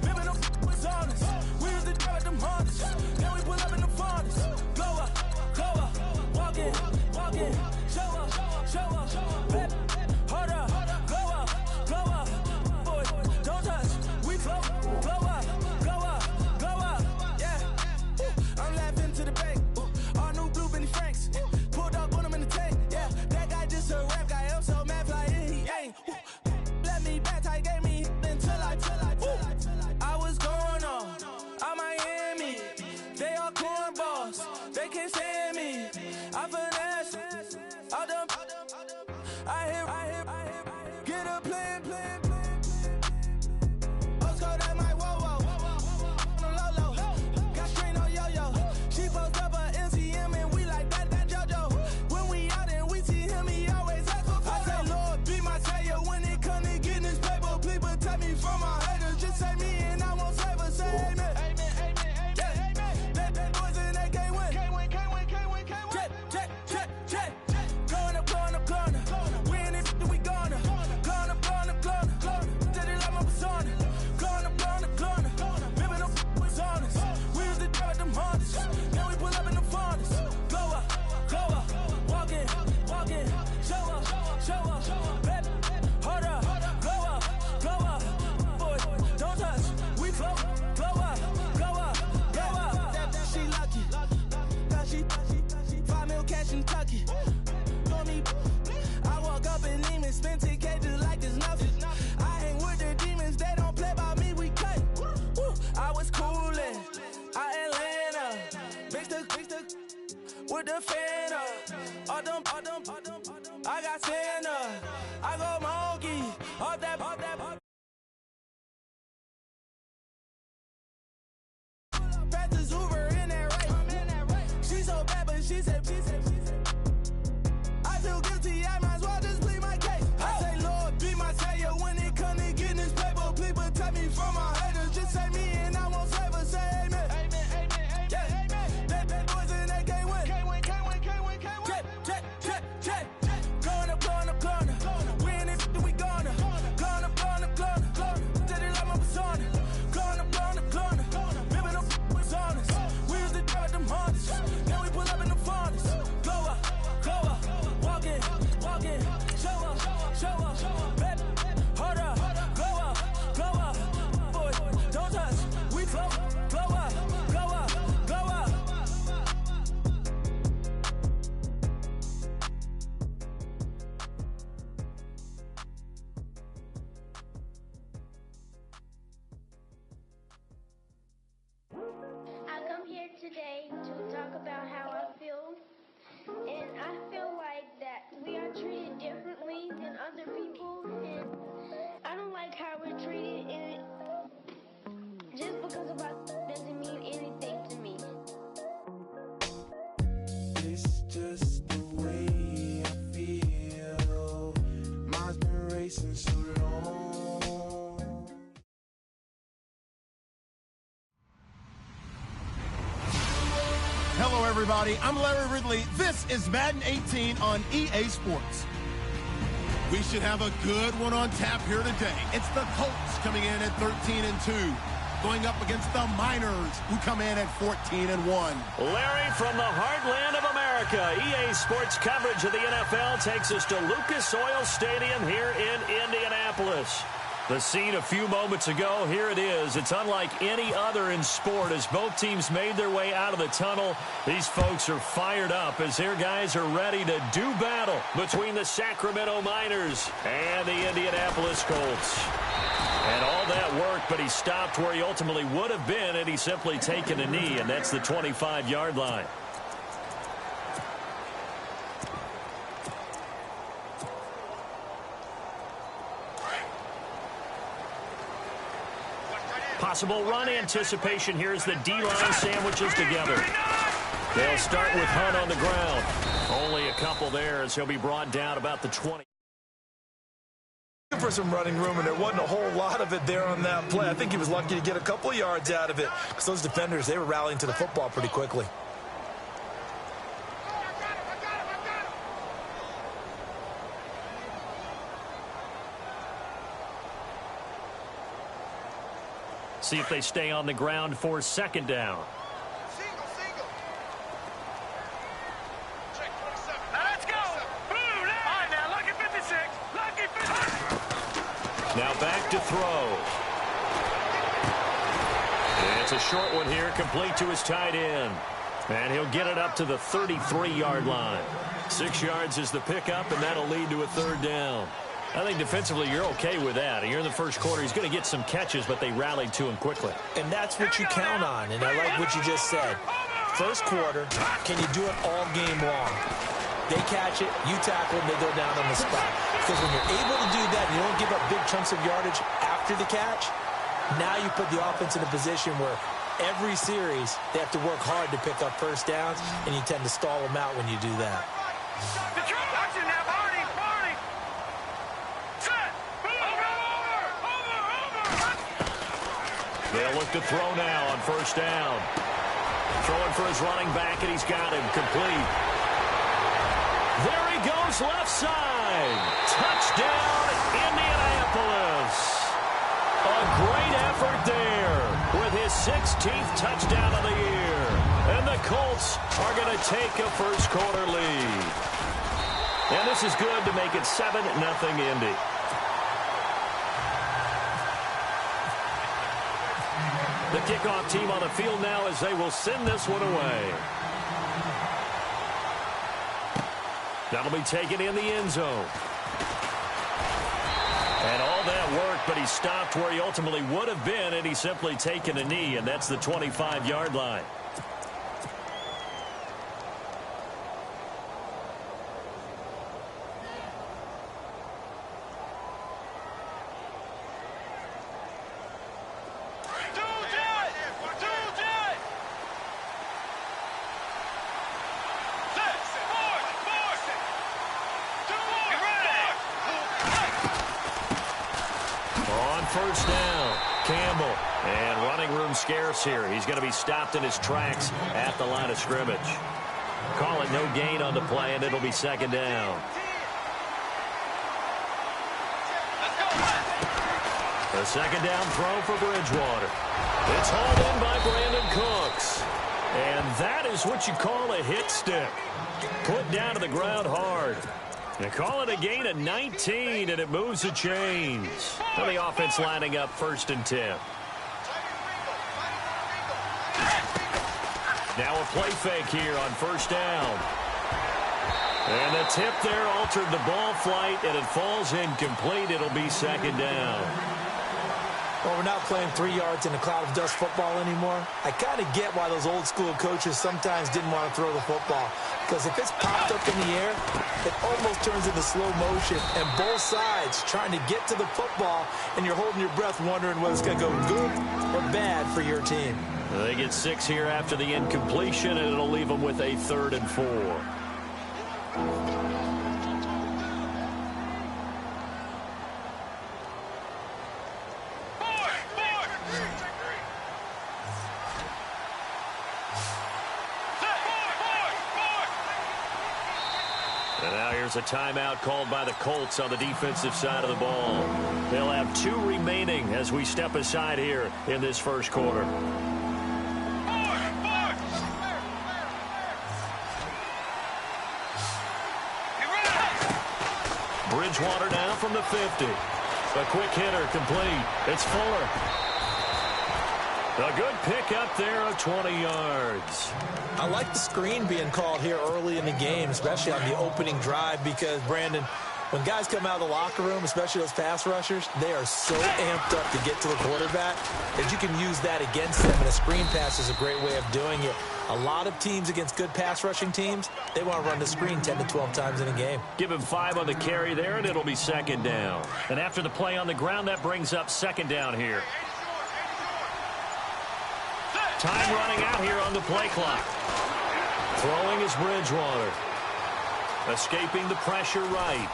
Living up was honest. We used to drive them Hondas. Then we pull up in the Fondas. Go up. Walk in. Show up. Hold up. Go up. Boy, don't touch. We flow up. Go up. Yeah. I'm laughing to the bank. All new blue Benny Franks. Pulled up on him in the tank. Yeah. That guy just a rap guy. I'm so mad fly in. He ain't. Let me back. Tight gave me until I was going on. I'm Miami. They all cornballs. They can't stand me. I finesse. All them. I hear. Get a plan. Osco, that might whoa. On the low. Got strain on yo-yo. She post up a MCM and we like that JoJo. When we out and we see him, he always ask for photo. I say, Lord, be my savior when it comes to getting this paper. Please protect me from my haters. Just say me and I won't save her. Say amen. Amen. Yeah. That boys and they can't win. Can't win. Check. Going up. We in it, we gonna. Going up. Steady like my persona. Going up. Living up was honest. We used to drive them Hondas. Then we pull up in the Fondas. Go up. Walk in. Show up. Baby, hold up. Go up. Boy, don't touch. We flow. Blow up. She lucky. Cause she 5 mil cash in Kentucky. I walk up in Lehman, spend 10K just like it's nothing. I hang with the demons, they don't play by me, we cut. I was coolin', Atlanta, mixed with the fan up. All them, I got Santa, I go monkey, all that. Fastest Uber in that right. She's so bad, but she said. I feel guilty, I might as well just plead my case. I say, Lord, be my savior when it comes to getting this paper. Please protect me from my haters. Just say me and I won't save her. Say amen. Amen. Yeah. That boys and they can't win. Can't win. Check. Going up. We in it, we gonna. Going up. Steady like my persona. Going up. Living up was honest. We used to drive them Hondas. Then we pull up in the Fondas. Go up. Walk in. Show up. Baby, hold up. Go up. Boy, don't touch. We flow up. Go up. I come here today to talk about how I feel, and I feel like that we are treated differently than other people, and I don't like how we're treated, and just because of us doesn't mean anything to me. It's just the way I feel. Mine's been racing so long. Hello, everybody. I'm Larry Ridley. This is Madden 18 on EA Sports. We should have a good one on tap here today. It's the Colts coming in at 13-2, going up against the Miners, who come in at 14-1. Larry, from the heartland of America, EA Sports coverage of the NFL takes us to Lucas Oil Stadium here in Indianapolis. The scene a few moments ago, here it is. It's unlike any other in sport as both teams made their way out of the tunnel. These folks are fired up as their guys are ready to do battle between the Sacramento Miners and the Indianapolis Colts. And all that work, but he stopped where he ultimately would have been had he simply taken a knee, and that's the 25-yard line. Possible run anticipation here as the D-line sandwiches together. They'll start with Hunt on the ground. Only a couple there as he'll be brought down about the 20. For some running room, and there wasn't a whole lot of it there on that play. I think he was lucky to get a couple of yards out of it because those defenders, they were rallying to the football pretty quickly. See if they stay on the ground for second down. Single. Check 27. Now let's go. Boom. All right, now lucky 56. Lucky 56. Now back to throw. It's a short one here, complete to his tight end. And he'll get it up to the 33-yard line. 6 yards is the pickup, and that'll lead to a third down. I think defensively you're okay with that. Here in the first quarter, he's going to get some catches, but they rallied to him quickly. And that's what you count on, and I like what you just said. First quarter, can you do it all game long? They catch it, you tackle them, they go down on the spot. Because when you're able to do that, and you don't give up big chunks of yardage after the catch, now you put the offense in a position where every series they have to work hard to pick up first downs, and you tend to stall them out when you do that. They'll look to throw now on first down. Throwing for his running back, and he's got him complete. There he goes left side. Touchdown, Indianapolis. A great effort there with his 16th touchdown of the year. And the Colts are going to take a first quarter lead. And this is good to make it 7-0 Indy. The kickoff team on the field now as they will send this one away. That'll be taken in the end zone. And all that work, but he stopped where he ultimately would have been had he simply taken a knee, and that's the 25-yard line. First down, Campbell, and running room scarce here. He's going to be stopped in his tracks at the line of scrimmage. Call it no gain on the play, and it'll be second down. The second down throw for Bridgewater. It's hauled in by Brandon Cooks. And that is what you call a hit stick. Put down to the ground hard. They call it a gain of 19, and it moves the chains. Now the offense lining up 1st and 10. Now a play fake here on first down. And the tip there altered the ball flight, and it falls incomplete. It'll be second down. Well, we're not playing 3 yards in a cloud of dust football anymore. I kind of get why those old school coaches sometimes didn't want to throw the football. Because if it's popped up in the air, it almost turns into slow motion. And both sides trying to get to the football, and you're holding your breath wondering whether it's going to go good or bad for your team. They get 6 here after the incompletion, and it'll leave them with a 3rd and 4. There's a timeout called by the Colts on the defensive side of the ball. They'll have 2 remaining as we step aside here in this first quarter. Bridgewater now from the 50. A quick hitter complete. It's Fuller. A good pick up there of 20 yards. I like the screen being called here early in the game, especially on the opening drive, because, Brandon, when guys come out of the locker room, especially those pass rushers, they are so amped up to get to the quarterback that you can use that against them, and a screen pass is a great way of doing it. A lot of teams against good pass rushing teams, they want to run the screen 10 to 12 times in a game. Give him 5 on the carry there, and it'll be second down. And after the play on the ground, that brings up second down here. Time running out here on the play clock. Throwing is Bridgewater. Escaping the pressure right.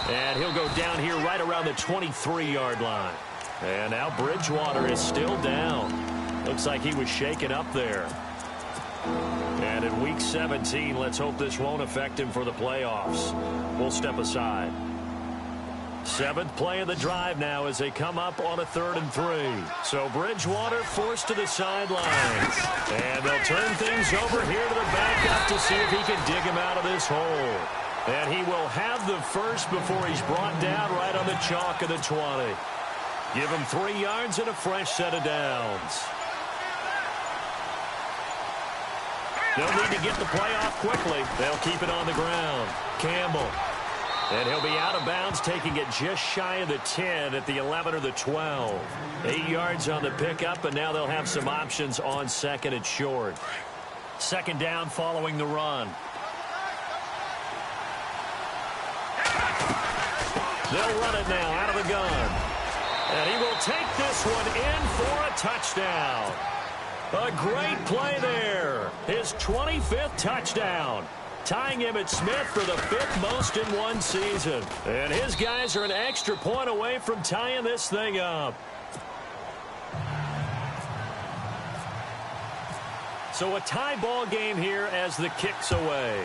And he'll go down here right around the 23-yard line. And now Bridgewater is still down. Looks like he was shaken up there. And in Week 17, let's hope this won't affect him for the playoffs. We'll step aside. 7th play of the drive now as they come up on a 3rd and 3. So Bridgewater forced to the sidelines. And they'll turn things over here to the backup to see if he can dig him out of this hole. And he will have the first before he's brought down right on the chalk of the 20. Give him 3 yards and a fresh set of downs. They'll need to get the play off quickly. They'll keep it on the ground. Campbell. And he'll be out of bounds, taking it just shy of the 10 at the 11 or the 12. 8 yards on the pickup, and now they'll have some options on second and short. Second down following the run. They'll run it now out of the gun. And he will take this one in for a touchdown. A great play there. His 25th touchdown. Tying Emmitt Smith for the 5th most in one season. And his guys are an extra point away from tying this thing up. So a tie ball game here as the kick's away.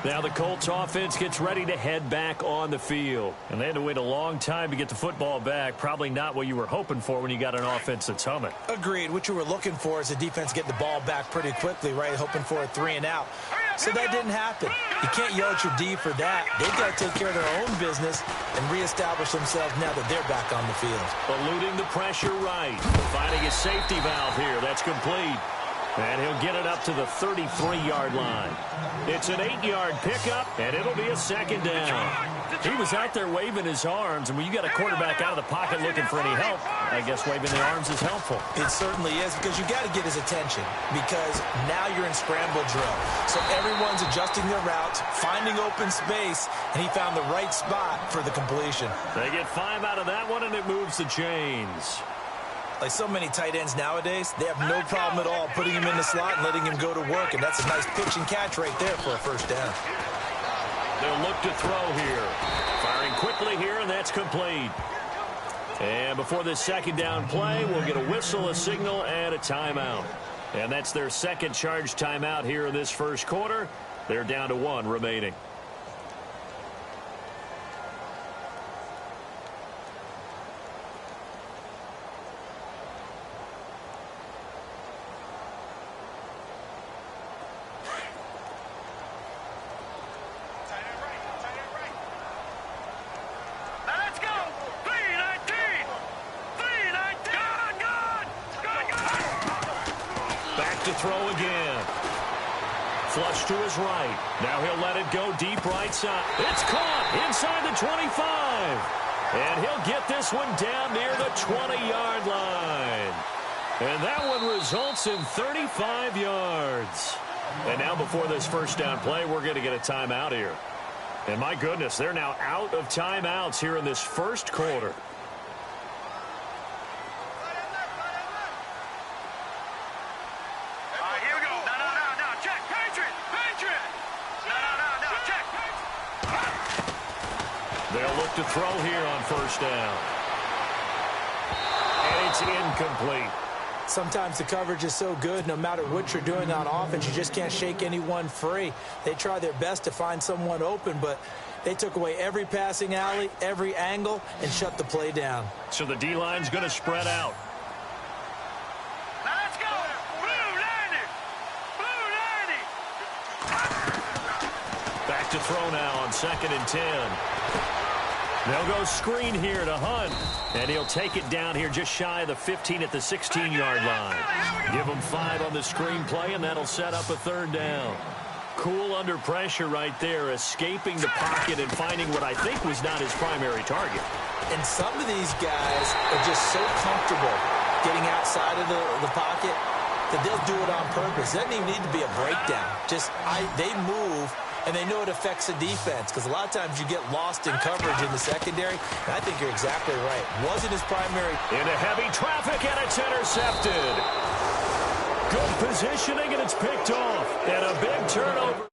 Now the Colts offense gets ready to head back on the field. And they had to wait a long time to get the football back. Probably not what you were hoping for when you got an offense that's humming. Agreed. What you were looking for is the defense getting the ball back pretty quickly, right? Hoping for a 3 and out. So that didn't happen. You can't yell at your D for that. They've got to take care of their own business and reestablish themselves now that they're back on the field. Eluding the pressure right. Finding his safety valve here. That's complete. And he'll get it up to the 33-yard line. It's an 8-yard pickup, and it'll be a second down. He was out there waving his arms, and when you got a quarterback out of the pocket looking for any help, I guess waving the arms is helpful. It certainly is, because you got to get his attention, because now you're in scramble drill. So everyone's adjusting their routes, finding open space, and he found the right spot for the completion. They get 5 out of that one, and it moves the chains. Like so many tight ends nowadays, they have no problem at all putting him in the slot and letting him go to work, and that's a nice pitch and catch right there for a first down. They'll look to throw here. Firing quickly here, and that's complete. And before this second down play, we'll get a whistle, a signal, and a timeout. And that's their second charge timeout here in this first quarter. They're down to 1 remaining. Throw again. Flush to his right. Now he'll let it go deep right side. It's caught inside the 25. And he'll get this one down near the 20-yard line. And that one results in 35 yards. And now before this first down play, we're going to get a timeout here. And my goodness, they're now out of timeouts here in this first quarter. To throw here on first down. And it's incomplete. Sometimes the coverage is so good, no matter what you're doing on offense, you just can't shake anyone free. They try their best to find someone open, but they took away every passing alley, every angle, and shut the play down. So the D-line's going to spread out. to throw now on 2nd and 10. They'll go screen here to Hunt, and he'll take it down here just shy of the 15 at the 16-yard line. Give him 5 on the screen play, and that'll set up a 3rd down. Cool under pressure right there, escaping the pocket and finding what I think was not his primary target. And some of these guys are just so comfortable getting outside of the pocket that they'll do it on purpose. It doesn't even need to be a breakdown. They move, and they know it affects the defense, because a lot of times you get lost in coverage in the secondary, and I think you're exactly right. Wasn't his primary. Into heavy traffic, and it's intercepted. Good positioning, and it's picked off. And a big turnover.